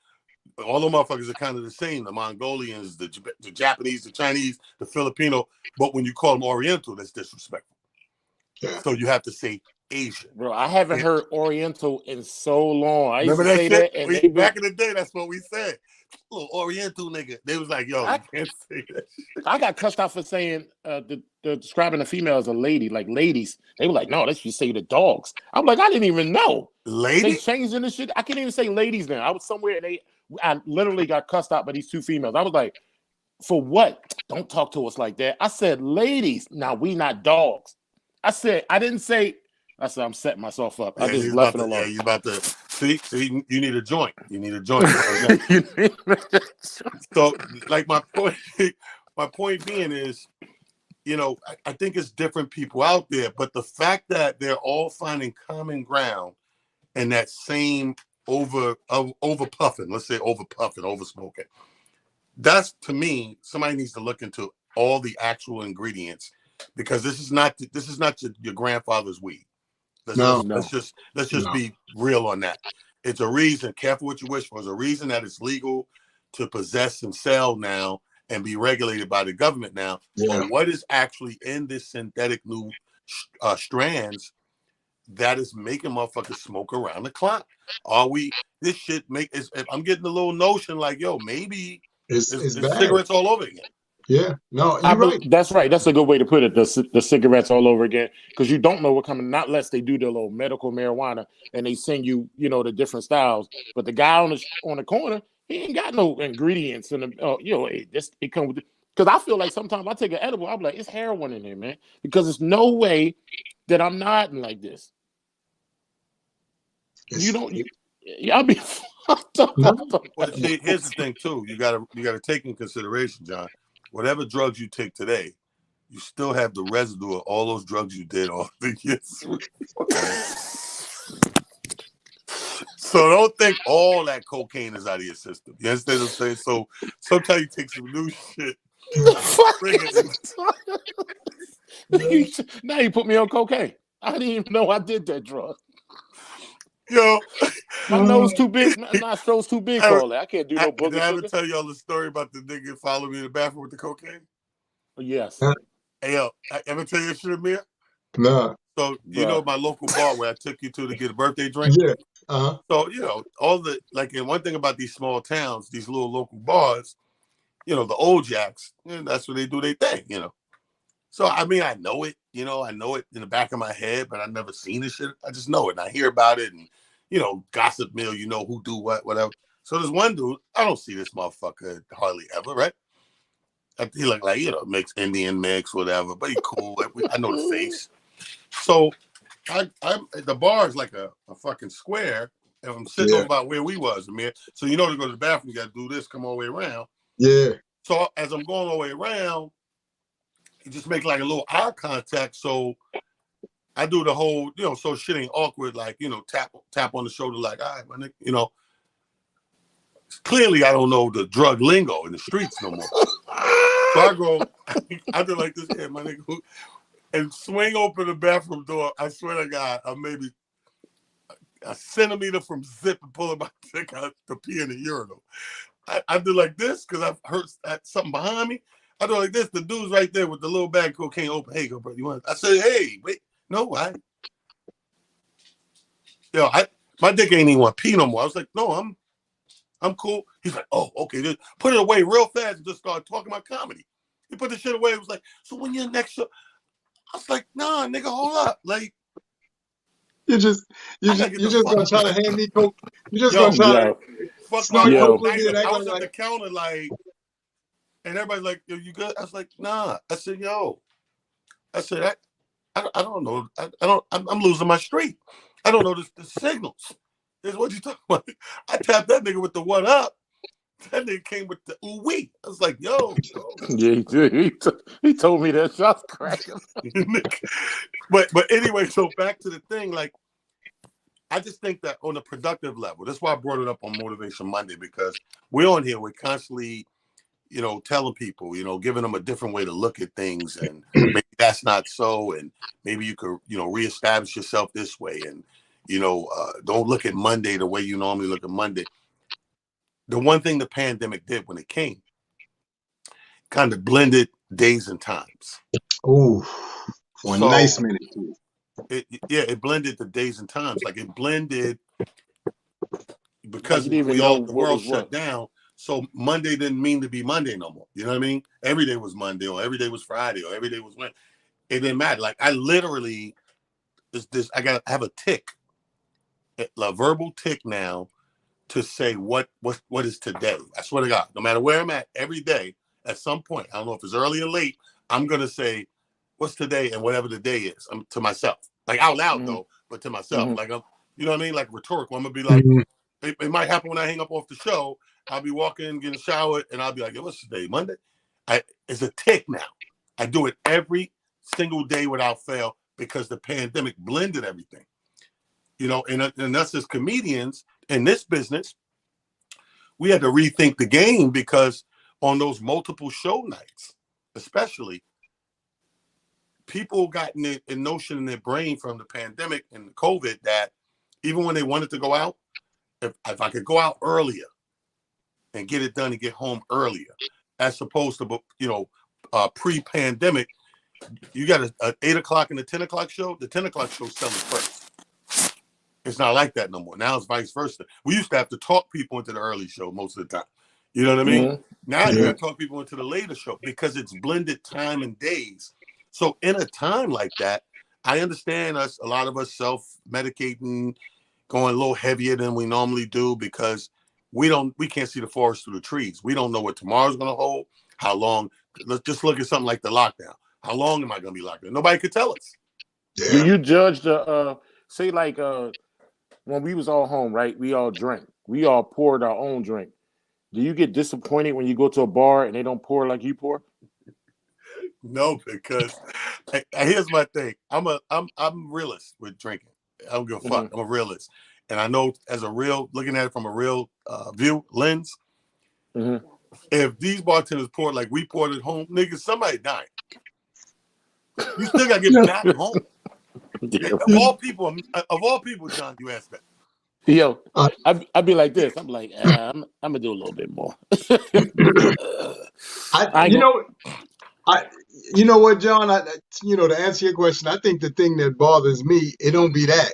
All the motherfuckers are kind of the same. The Mongolians, the Japanese, the Chinese, the Filipino. But when you call them Oriental, that's disrespectful. So you have to say Asian. Bro, I haven't heard Oriental in so long. I used Remember to that say shit? that, and Back in the day, that's what we said. Little Oriental nigga. They was like, yo, you can't say that shit. I got cussed out for saying the describing a female as a lady, like ladies. They were like, no, let's just say the dogs. I'm like, I didn't even know. Lady? They changing this shit. I can't even say ladies now. I was somewhere and I literally got cussed out by these two females. I was like, for what? Don't talk to us like that. I said, ladies. Now we not dogs. I said, I didn't say. I said, I'm setting myself up. I just left it alone. Yeah, you about to see, you need a joint. You need a joint. So, like my point being is, you know, I think it's different people out there, but the fact that they're all finding common ground and that same over puffing, let's say over puffing, over smoking. That's, to me, somebody needs to look into all the actual ingredients, because this is not your grandfather's weed. Let's just be real on that. It's a reason. Careful what you wish for. It's a reason that it's legal to possess and sell now and be regulated by the government now. Yeah. But what is actually in this synthetic new strands that is making motherfuckers smoke around the clock? This shit I'm getting a little notion like, yo, maybe it's cigarettes all over again. Yeah, no, you're right. That's right. That's a good way to put it. The cigarettes all over again, because you don't know what coming. Not unless they do the little medical marijuana and they send you, the different styles. But the guy on the corner, he ain't got no ingredients in the. It comes with. Because I feel like sometimes I take an edible, I'm like, it's heroin in there, man. Because there's no way that I'm nodding like this. I'll be fucked up. Well, see, here's the thing too. You gotta take in consideration, John. Whatever drugs you take today, you still have the residue of all those drugs you did all the years. So don't think all that cocaine is out of your system. You understand what I'm saying? So sometimes you take some new shit. Now you put me on cocaine. I didn't even know I did that drug. Yo, my nose too big. My nostrils too big for all that. I can't do no booger. Did I ever tell y'all the story about the nigga following me in the bathroom with the cocaine? Yes. Hey, yo, I ever tell you that shit, Amir? No. So you know my local bar where I took you to get a birthday drink? Yeah. Uh-huh. So, and one thing about these small towns, these little local bars, the old jacks, that's what they do their thing, So, I mean, I know it, I know it in the back of my head, but I've never seen this shit. I just know it, and I hear about it, and, gossip mill, who do what, whatever. So there's one dude, I don't see this motherfucker hardly ever, right? He look like, mix Indian mix, whatever, but he cool. I know the face. So the bar is like a fucking square, and I'm sitting over about where we was, man. So to go to the bathroom, you got to do this, come all the way around. Yeah. So as I'm going all the way around, you just make like a little eye contact. So I do the whole, so shit ain't awkward, like, tap on the shoulder, like, all right, my nigga, Clearly, I don't know the drug lingo in the streets no more. So I do like this, my nigga, and swing open the bathroom door. I swear to God, I'm maybe a centimeter from zip and pulling my dick out to pee in the urinal. I do like this because I've heard something behind me. I do like this. The dude's right there with the little bag of cocaine open. Hey, go, bro, you want? I said, hey, wait, no, my dick ain't even want to pee no more. I was like, no, I'm cool. He's like, oh, okay, just put it away real fast and just start talking about comedy. He put the shit away. It was like, so when you're next show, I was like, nah, nigga, hold up, like. You just gonna try to hand me coke. You just gonna try to fuck my coke. I was at the counter like, and everybody's like, yo, you good? I was like, nah. I said, yo. I said, I don't know. I'm losing my streak. I don't know the signals. This is what you talking about. I tapped that nigga with the what up. That nigga came with the ooh wee. I was like, yo. Yeah, he told me that shot's cracking. But anyway, so back to the thing, like, I just think that on a productive level, that's why I brought it up on Motivation Monday, because we're on here, we're constantly, telling people, giving them a different way to look at things, and maybe that's not so, and maybe you could, reestablish yourself this way, and, don't look at Monday the way you normally look at Monday. The one thing the pandemic did when it came, kind of blended days and times. Oh, for a nice minute. it blended the days and times. Like it blended because you didn't even know the what world was shut what. down. So Monday didn't mean to be Monday no more. You know what I mean? Every day was Monday, or every day was Friday, or every day was Wednesday. It didn't matter. Like I literally I have a tick, a verbal tick now to say what is today. I swear to God, no matter where I'm at, every day, at some point, I don't know if it's early or late, I'm gonna say, what's today and whatever the day is. To myself. Like out loud though, but to myself. Like you know what I mean? Like rhetorical. I'm gonna be like, it might happen when I hang up off the show. I'll be walking, getting showered, and I'll be like, what's today? Monday? It's a tick now. I do it every single day without fail because the pandemic blended everything. You know, and us as comedians in this business, we had to rethink the game because on those multiple show nights, especially, people got a notion in their brain from the pandemic and the COVID that even when they wanted to go out, if I could go out earlier and get it done and get home earlier, as opposed to, you know, pre-pandemic, you got a 8 o'clock and a 10 o'clock show. The 10 o'clock show selling first. It's not like that no more. Now it's vice versa. We used to have to talk people into the early show most of the time. You know what I mean? Now you got to talk people into the later show because it's blended time and days. So in a time like that, I understand a lot of us self-medicating, going a little heavier than we normally do because we can't see the forest through the trees. We don't know what tomorrow's going to hold, how long. Let's just look at something like the lockdown. How long am I going to be locked down? Nobody could tell us. Yeah. Do you judge the say like when we was all home, right? We all drank. We all poured our own drink. Do you get disappointed when you go to a bar and they don't pour like you pour? No, because here's my thing. I'm a realist with drinking. I don't give a fuck. I'm a realist, and I know looking at it from a real lens. If these bartenders poured like we poured at home, niggas, somebody died. You still gotta get back home. Of all people, John, you asked that. Yo, I'd be like this. I'm like, I'm gonna do a little bit more. You know what, John? To answer your question, I think the thing that bothers me, it don't be that.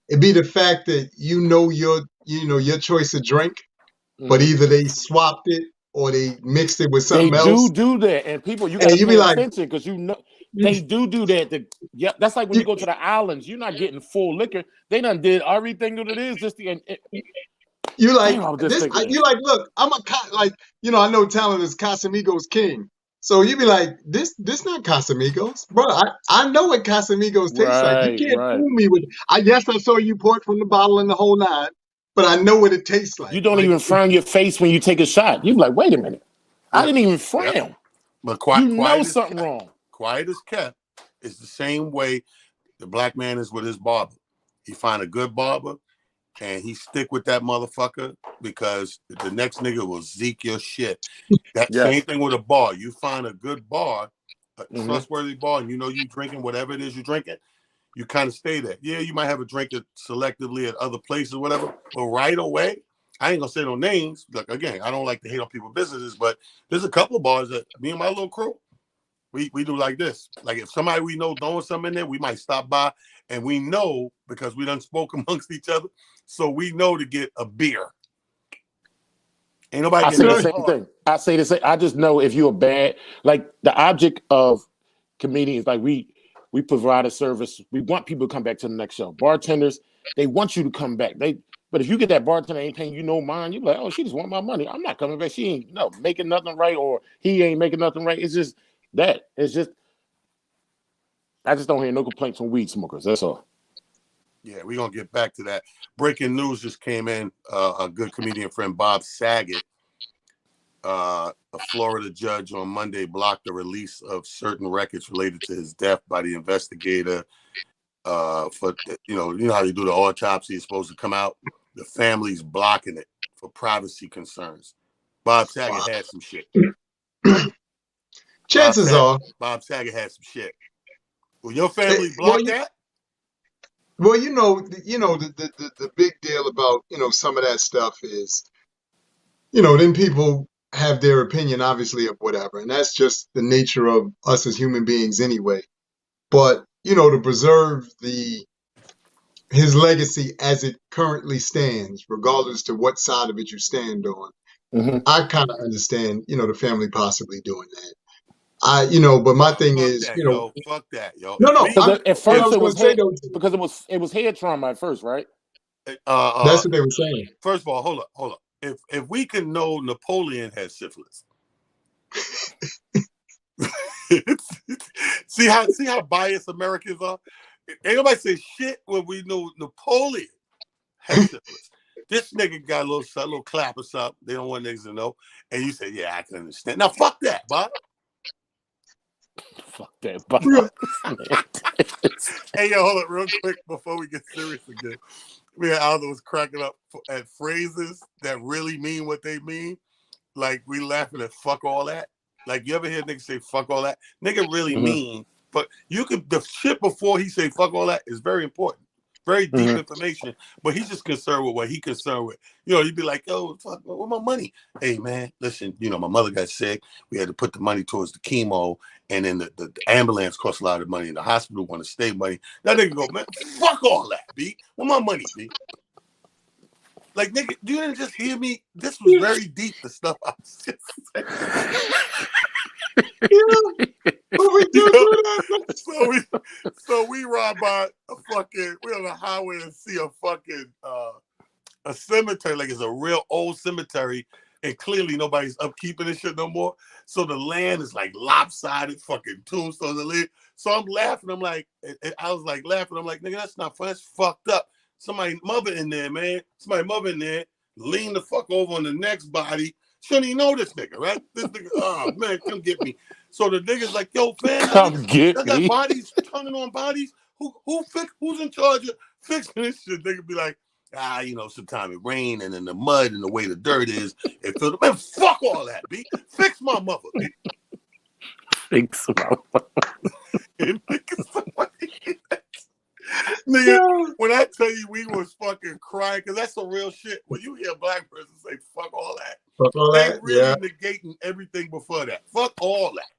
It be the fact that your choice of drink, but either they swapped it or they mixed it with something else. They do that, and people, you gotta pay attention because they do that. That's like when you go to the islands, you're not getting full liquor. They done did everything that it is. Just you like this. You like, look, I know talent is Casamigos king. So you be like, this not Casamigos, bro. I know what Casamigos tastes like. You can't fool me with. Yes, I saw you pour it from the bottle and the whole nine, but I know what it tastes like. You don't even frown your face when you take a shot. You be like, wait a minute, I didn't even frown. Yep. But you know something wrong. Quiet as kept is the same way the black man is with his barber. He find a good barber, and he stick with that motherfucker because the next nigga will zeke your shit. Same thing with a bar. You find a good bar, a trustworthy bar, and you know you drinking whatever it is you're drinking, you kind of stay there. Yeah, you might have a drink selectively at other places, whatever, but right away, I ain't gonna say no names. Like again, I don't like to hate on people's businesses, but there's a couple of bars that me and my little crew, we do like this. Like if somebody we know throwing something in there, we might stop by, and we know because we done spoke amongst each other, so we know to get a beer. Ain't nobody. I say the same thing. I say the same. I just know if you're bad, like the object of comedians, like we provide a service. We want people to come back to the next show. Bartenders, they want you to come back. But if you get that bartender ain't paying you no mind, you're like, oh, she just want my money. I'm not coming back. She ain't making nothing right, or he ain't making nothing right. It's just that. It's just I just don't hear no complaints from weed smokers. That's all. Yeah, we're going to get back to that. Breaking news just came in. A good comedian friend, Bob Saget, a Florida judge on Monday blocked the release of certain records related to his death by the investigator. For you know how you do the autopsy is supposed to come out. The family's blocking it for privacy concerns. Bob Saget had some shit. Chances are Bob Saget had some shit. Will your family block that? Well, the big deal about, some of that stuff is, then people have their opinion, obviously, of whatever. And that's just the nature of us as human beings anyway. But to preserve his legacy as it currently stands, regardless to what side of it you stand on. Mm-hmm. I kind of understand, the family possibly doing that. But my thing Fuck is, that, yo. Fuck that, yo. no. Because at What I first was it going was to say head, though, because it was head trauma at first, right? that's what they were saying. First of all, hold up. If we can know Napoleon had syphilis, see how biased Americans are. Ain't nobody say shit when we know Napoleon had syphilis. This nigga got a little clap or something. They don't want niggas to know, and you say, "Yeah, I can understand." Now, fuck that, Bob. Fuck that, Bob. Hey, yo, hold up real quick before we get serious again. Me and Aldo was cracking up at phrases that really mean what they mean. Like, we laughing at fuck all that. Like, you ever hear niggas say fuck all that? Nigga really mean, but the shit before he say fuck all that is very important. Very deep information, but he's just concerned with what he concerned with. You'd be like, yo, fuck, where's my money? Hey, man, listen, my mother got sick. We had to put the money towards the chemo, and then the ambulance cost a lot of money, and the hospital want to stay money. That nigga go, man, fuck all that, B. Where my money, B? Like, nigga, you didn't just hear me? This was very deep, the stuff I was just saying. So we ride by we're on the highway and see a fucking a cemetery, like it's a real old cemetery, and clearly nobody's upkeeping this shit no more. So the land is like lopsided, fucking tombstones and live. So I'm laughing. I'm like, nigga, that's not fun. That's fucked up. Somebody mother in there, man. Somebody mother in there, lean the fuck over on the next body. Shouldn't even know this nigga, right? This nigga, oh man, come get me. So the nigga's like, yo, fam, come get me. Got bodies turning on bodies. Who's in charge of fixing this shit? Nigga be like, sometimes it rain and in the mud and the way the dirt is, it feels, man, fuck all that, B. Fix my mother, B. Fix my mother. Nigga, when I tell you we was fucking crying, because that's the real shit. When you hear a black person say fuck all that, they really negating everything before that. Fuck all that.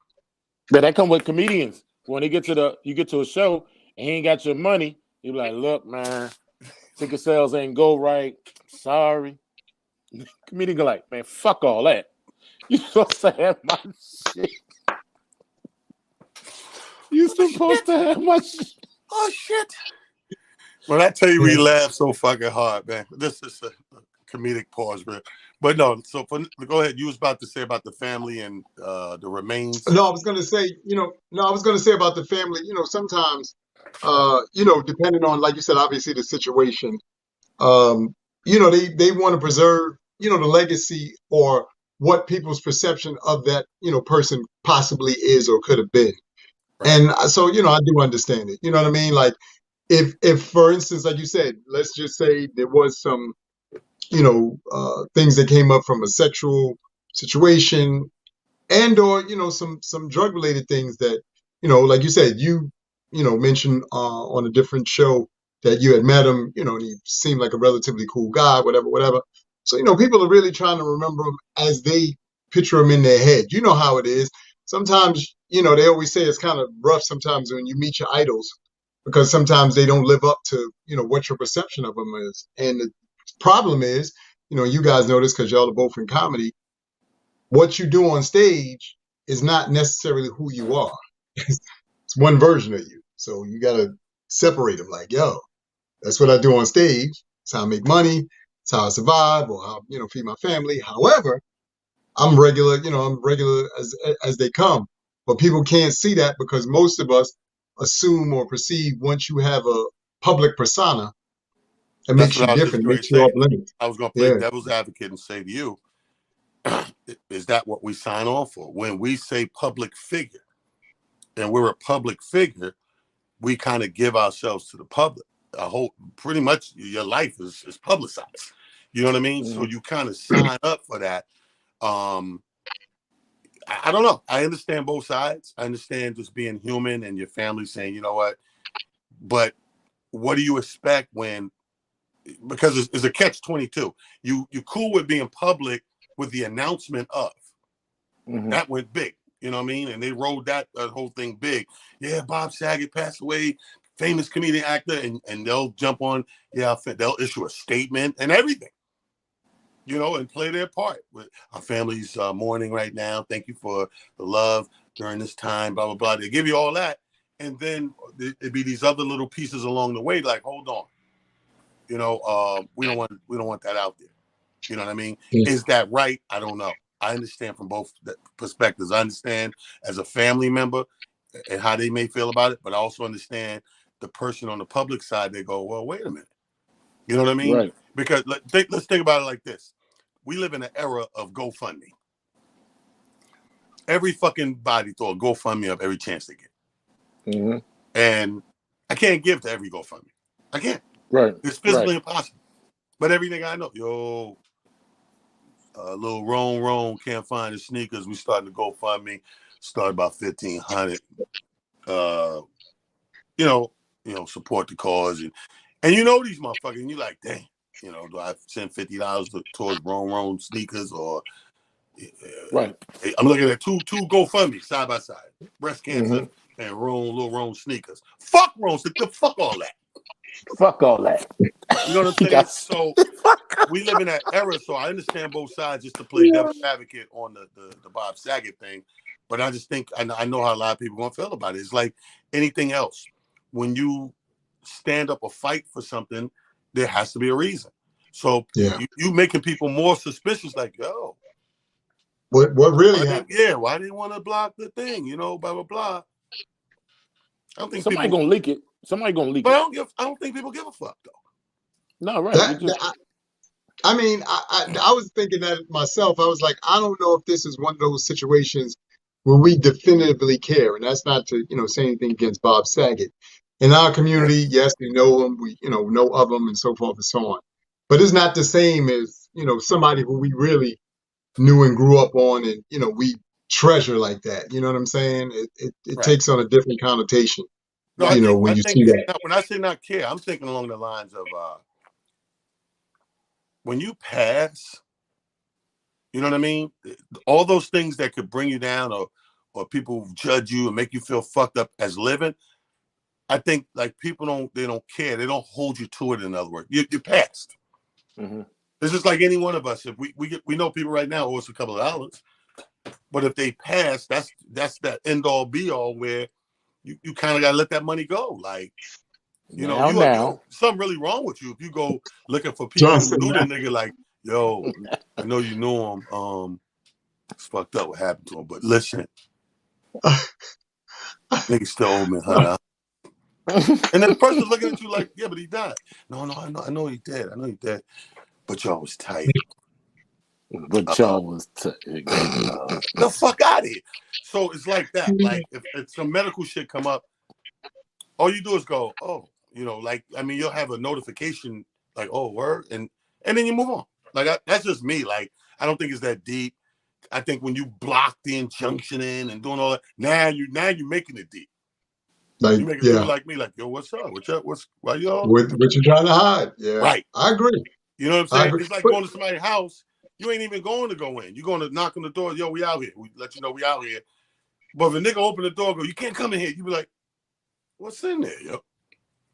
But that come with comedians. When you get to a show and he ain't got your money, you be like, look, man, ticket sales ain't go right. Sorry. Comedian go like, man, fuck all that. You supposed to have my shit. You supposed to have my shit. Oh shit. When I tell you we laugh so fucking hard, man. This is a comedic pause, man. But no, so go ahead. You was about to say about the family and the remains. No, I was going to say, about the family, sometimes, depending on, like you said, obviously the situation, they want to preserve, the legacy or what people's perception of that, person possibly is or could have been. Right. And so, I do understand it. You know what I mean? Like if for instance, like you said, let's just say there was some, things that came up from a sexual situation and or, some drug related things that, like you said, you mentioned on a different show that you had met him, and he seemed like a relatively cool guy, whatever. So, people are really trying to remember him as they picture him in their head. You know how it is. Sometimes, they always say it's kind of rough sometimes when you meet your idols because sometimes they don't live up to, what your perception of them is. And the problem is, you guys know this because y'all are both in comedy. What you do on stage is not necessarily who you are. It's one version of you. So you got to separate them like, yo, that's what I do on stage. It's how I make money. It's how I survive or how, feed my family. However, I'm regular as they come. But people can't see that because most of us assume or perceive once you have a public persona, it makes you different, makes you off-limits. I was going to play devil's advocate and say to you, is that what we sign on for? When we say public figure and we're a public figure, we kind of give ourselves to the public. Pretty much your life is publicized. You know what I mean? Mm-hmm. So you kind of sign up for that. I don't know. I understand both sides. I understand just being human and your family saying, you know what, but what do you expect when, because it's a catch-22. You cool with being public with the announcement of. Mm-hmm. That went big. You know what I mean? And they rolled that whole thing big. Yeah, Bob Saget passed away, famous comedian actor, and they'll jump on. Yeah, they'll issue a statement and everything. You know, and play their part. With our family's mourning right now. Thank you for the love during this time. Blah blah blah. They give you all that, and then it'd be these other little pieces along the way. Like, hold on, you know, we don't want that out there. You know what I mean? Yeah. Is that right? I don't know. I understand from both perspectives. I understand as a family member and how they may feel about it, but I also understand the person on the public side. They go, well, wait a minute. You know what I mean? Right. Because let's think about it like this. We live in an era of GoFundMe. Every fucking body throw a GoFundMe up every chance they get. Mm-hmm. And I can't give to every GoFundMe. I can't. Right. It's physically impossible. But everything I know, little Roan can't find his sneakers. We started to GoFundMe. Started about 1,500. Support the cause and you know these motherfuckers. And you like, dang, do I send $50 towards Roan sneakers or? Right. I'm looking at two GoFundMe side by side. Breast cancer and little Roan sneakers. Fuck Roan sneakers. Fuck all that. Fuck all that. You know what I'm saying? So we live in that era, so I understand both sides just to play devil's advocate on the Bob Saget thing. But I just think I know how a lot of people are gonna feel about it. It's like anything else. When you stand up or fight for something, there has to be a reason. So you making people more suspicious, like, yo. What really happened? Why they want to block the thing? Blah blah blah. I don't think somebody gonna leak it. Somebody gonna leak it. But I don't think people give a fuck though. No, right. I was thinking that myself. I was like, I don't know if this is one of those situations where we definitively care, and that's not to say anything against Bob Saget. In our community, yes, we know him. We know of him, and so forth and so on. But it's not the same as somebody who we really knew and grew up on, and we treasure like that. You know what I'm saying? It takes on a different connotation. No, when you see that. When I say not care, I'm thinking along the lines of when you pass, you know what I mean? All those things that could bring you down or people judge you and make you feel fucked up as living, I think like people don't care. They don't hold you to it, in other words. You passed. Mm-hmm. It's just like any one of us. If we know people right now owe us a couple of dollars, but if they pass, that's that end all be all where you kind of got to let that money go. Like, something really wrong with you if you go looking for people who knew the nigga. Like, yo, I know you knew him. It's fucked up what happened to him, but listen, nigga still owe me $100. And then the person looking at you like, yeah, but he died. No, I know he did. But y'all was tight. The fuck out of here. So it's like that. Like if some medical shit come up, all you do is go, oh, you'll have a notification like, oh, word, and then you move on. Like that's just me. Like I don't think it's that deep. I think when you block the injunction in and doing all that, now you're making it deep. Like, you making people like me, like, yo, what's up? Why y'all? What you trying to hide? Yeah, right. I agree. You know what I'm saying? It's like going to somebody's house. You ain't even going to go in. You're going to knock on the door. Yo, we out here. We let you know we out here. But if a nigga open the door and go, you can't come in here. You be like, what's in there, yo?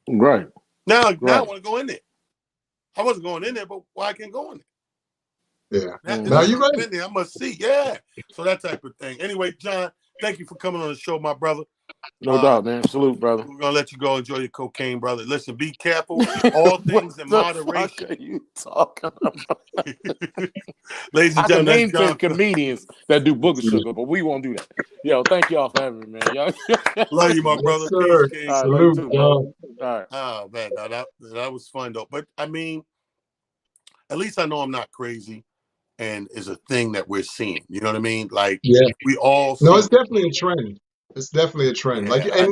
Right. Now I want to go in there. I wasn't going in there, but why I can't go in there? Yeah. Now you right. In there, I must see. Yeah. So that type of thing. Anyway, John, thank you for coming on the show, my brother. No doubt, man. Salute, brother. We're gonna let you go enjoy your cocaine, brother. Listen, be careful. All things in moderation. What are you talking about? Ladies and gentlemen, name 10 comedians that do booger sugar, but we won't do that. Yo, thank y'all for having me, man. Y'all. Love you, my brother. Sir. Peace, All right, salute, too, all right. Oh man, that was fun though. But I mean, at least I know I'm not crazy. And is a thing that we're seeing. You know what I mean? Like we all see. No, it's definitely a trend. It's definitely a trend. Yeah,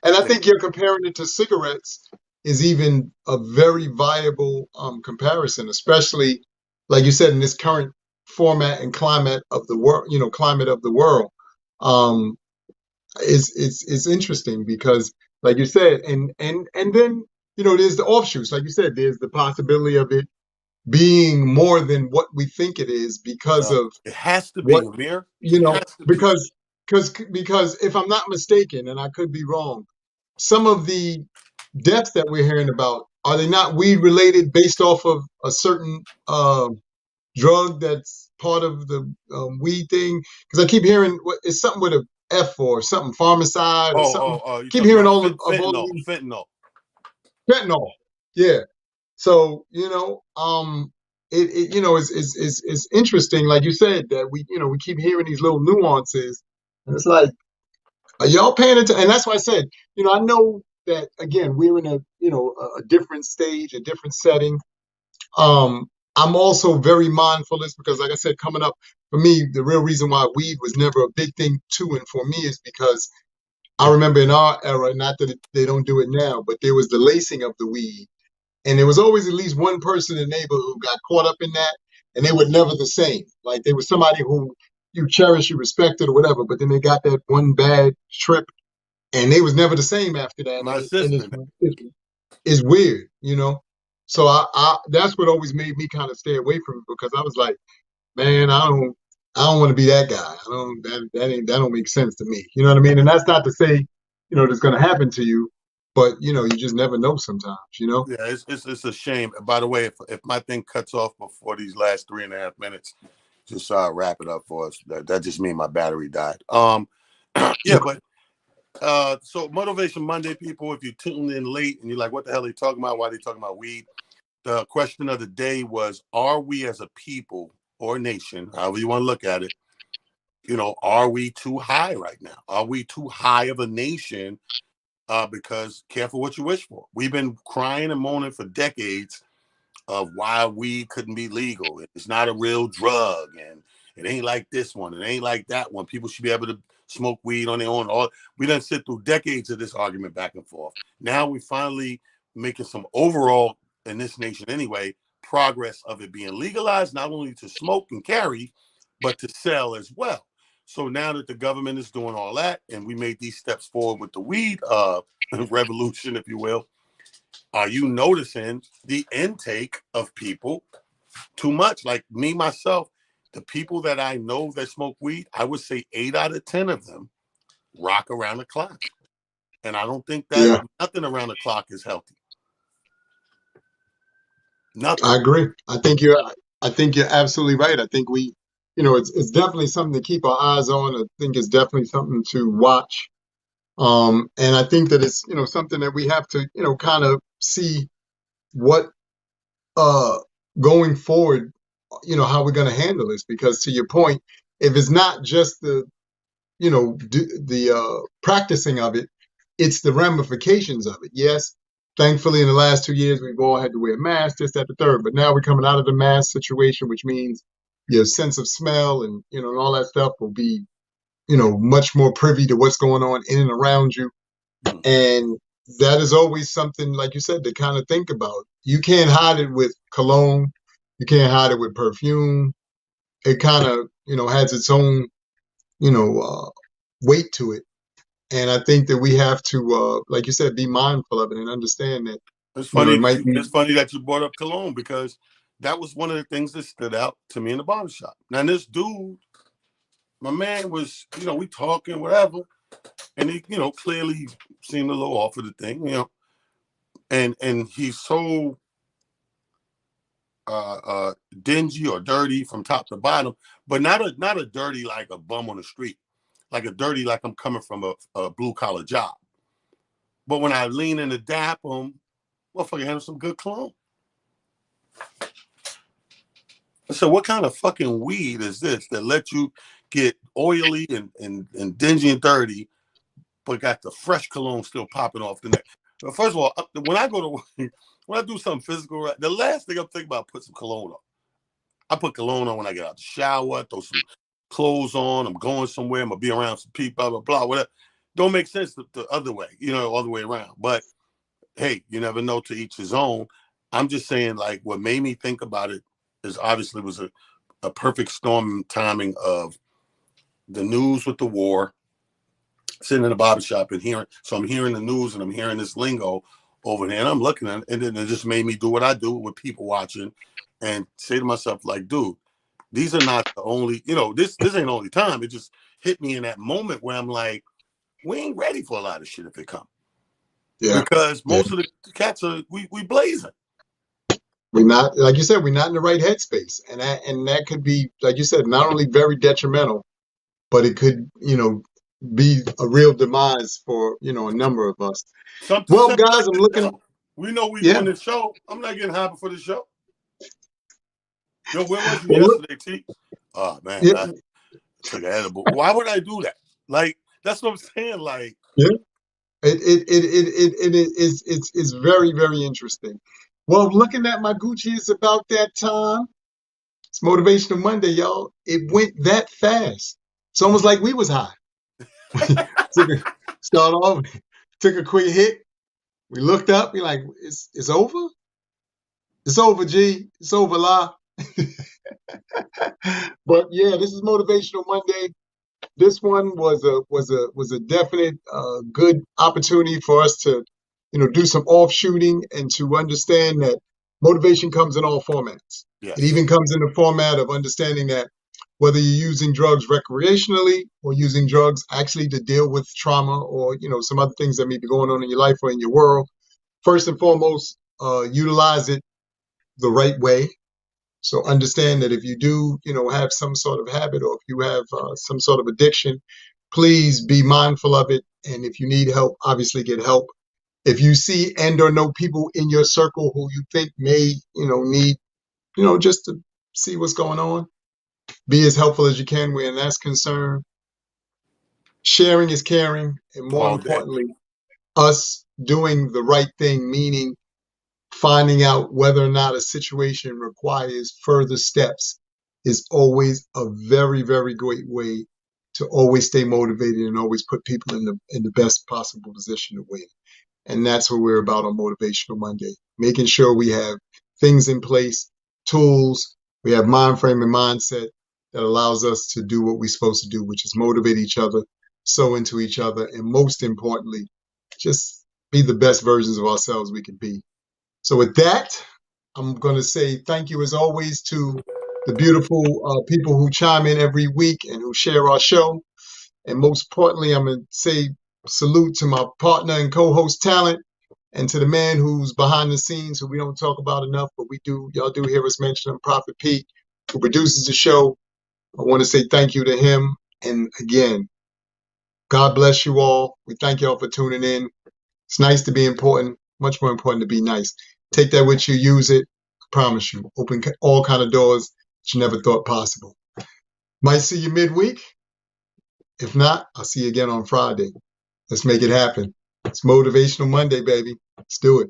I think you're comparing it to cigarettes is even a very viable comparison, especially like you said in this current format and climate of the world. It's interesting because, like you said, and then there's the offshoots. Like you said, there's the possibility of it being more than what we think it is because of It has to be, what, Amir. you It know, has to be. because if I'm not mistaken, and I could be wrong, some of the deaths that we're hearing about, are they not weed related based off of a certain drug that's part of the weed thing? Because I keep hearing it's something with a F or something, pharmacide or something. You Keep talking hearing about all of all of fentanyl? these Fentanyl. fentanyl. Yeah. So, it is interesting, like you said, that we keep hearing these little nuances, and it's like, are y'all paying attention? And that's why I said, I know that again we're in a different stage, a different setting. I'm also very mindful of this because, like I said, coming up for me, the real reason why weed was never a big thing to and for me is because I remember in our era, not that they don't do it now, but there was the lacing of the weed. And there was always at least one person in the neighborhood who got caught up in that, and they were never the same. Like they were somebody who you cherish, you respected, or whatever, but then they got that one bad trip, and they was never the same after that. My And sister. it's weird, So I that's what always made me kind of stay away from it because I was like, man, I don't want to be that guy. I don't that don't make sense to me. You know what I mean? And that's not to say, that's gonna happen to you, but you just never know sometimes. Yeah, it's a shame. By the way, if my thing cuts off before these last 3.5 minutes, just wrap it up for us. That just means my battery died. Yeah, but so Motivation Monday, people, if you tuned in late and you're like, what the hell are they talking about? Why are they talking about weed? The question of the day was, are we as a people or nation, however you want to look at it, are we too high right now? Are we too high of a nation? Because careful what you wish for. We've been crying and moaning for decades of why weed couldn't be legal. It's not a real drug, and it ain't like this one. It ain't like that one. People should be able to smoke weed on their own. We done sit through decades of this argument back and forth. Now we finally making some overall, in this nation anyway, progress of it being legalized, not only to smoke and carry, but to sell as well. So now that the government is doing all that, and we made these steps forward with the weed revolution, if you will, are you noticing the intake of people too much? Like me, myself, the people that I know that smoke weed, I would say 8 out of 10 of them rock around the clock. And I don't think that Yeah, nothing around the clock is healthy. Nothing. I agree. I think you're absolutely right. I think it's definitely something to keep our eyes on. I think it's definitely something to watch. And I think that it's, something that we have to, kind of see what uh going forward, how we're going to handle this. Because to your point, if it's not just the practicing of it, it's the ramifications of it. Yes, thankfully, in the last 2 years, we've all had to wear masks, this, that, the third. But now we're coming out of the mask situation, which means your sense of smell and all that stuff will be, much more privy to what's going on in and around you. And that is always something, like you said, to kind of think about. You can't hide it with cologne. You can't hide it with perfume. It kind of, has its own, weight to it. And I think that we have to, like you said, be mindful of it and understand that, It's it funny. might be. It's funny that you brought up cologne because that was one of the things that stood out to me in the barbershop. Now, this dude, my man was, we talking, whatever. And he, clearly seemed a little off of the thing, and he's so dingy or dirty from top to bottom, but not a dirty like a bum on the street, like a dirty like I'm coming from a blue collar job. But when I lean in to dap him, motherfucker had some good cologne. I said, what kind of fucking weed is this that let you get oily and dingy and dirty, but got the fresh cologne still popping off the neck? But first of all, when I go to when I do something physical, the last thing I'm thinking about put some cologne on. I put cologne on when I get out the shower, throw some clothes on, I'm going somewhere, I'm gonna be around some people, blah, blah, blah, whatever. Don't make sense the other way, all the way around. But hey, you never know, to each his own. I'm just saying, like, what made me think about it is obviously was a perfect storm timing of the news with the war, sitting in the barbershop and hearing. So I'm hearing the news and I'm hearing this lingo over there, and I'm looking at it, and then it just made me do what I do with people watching and say to myself, like, dude, these are not the only, this ain't the only time. It just hit me in that moment where I'm like, we ain't ready for a lot of shit if it come. Yeah. Because most of the cats are, we blazing. We're not, like you said, we're not in the right headspace. And that could be, like you said, not only very detrimental, but it could, be a real demise for, a number of us. Well, guys, I'm looking. We know we doing this show. I'm not getting high before the show. Yo, where was you yesterday, T? Oh, man. Yeah. I took an edible. Why would I do that? Like, that's what I'm saying. Like, yeah. It's very, very interesting. Well, looking at my Gucci, it's about that time. It's Motivational Monday, y'all. It went that fast. It's almost like we was high. Start off, took a quick hit. We looked up. We like, it's over. It's over, G. It's over, La. But yeah, this is Motivational Monday. This one was a definite good opportunity for us to, do some offshooting and to understand that motivation comes in all formats. Yes. It even comes in the format of understanding that whether you're using drugs recreationally or using drugs actually to deal with trauma or, some other things that may be going on in your life or in your world, first and foremost, utilize it the right way. So understand that if you do, have some sort of habit or if you have some sort of addiction, please be mindful of it. And if you need help, obviously get help. If you see and or know people in your circle who you think may, need, just to see what's going on, be as helpful as you can where that's concerned. Sharing is caring. And more importantly, us doing the right thing, meaning finding out whether or not a situation requires further steps, is always a very, very great way to always stay motivated and always put people in the best possible position to win. And that's what we're about on Motivational Monday, making sure we have things in place, tools, we have mind frame and mindset that allows us to do what we're supposed to do, which is motivate each other, sow into each other, and most importantly, just be the best versions of ourselves we can be. So with that, I'm going to say thank you as always to the beautiful people who chime in every week and who share our show. And most importantly, I'm going to say salute to my partner and co-host Talent and to the man who's behind the scenes who we don't talk about enough, but y'all do hear us mention him, Prophet Pete, who produces the show. I want to say thank you to him. And again, God bless you all. We thank y'all for tuning in. It's nice to be important, much more important to be nice. Take that with you, use it. I promise you, open all kind of doors that you never thought possible. Might see you midweek. If not, I'll see you again on Friday. Let's make it happen. It's Motivational Monday, baby. Let's do it.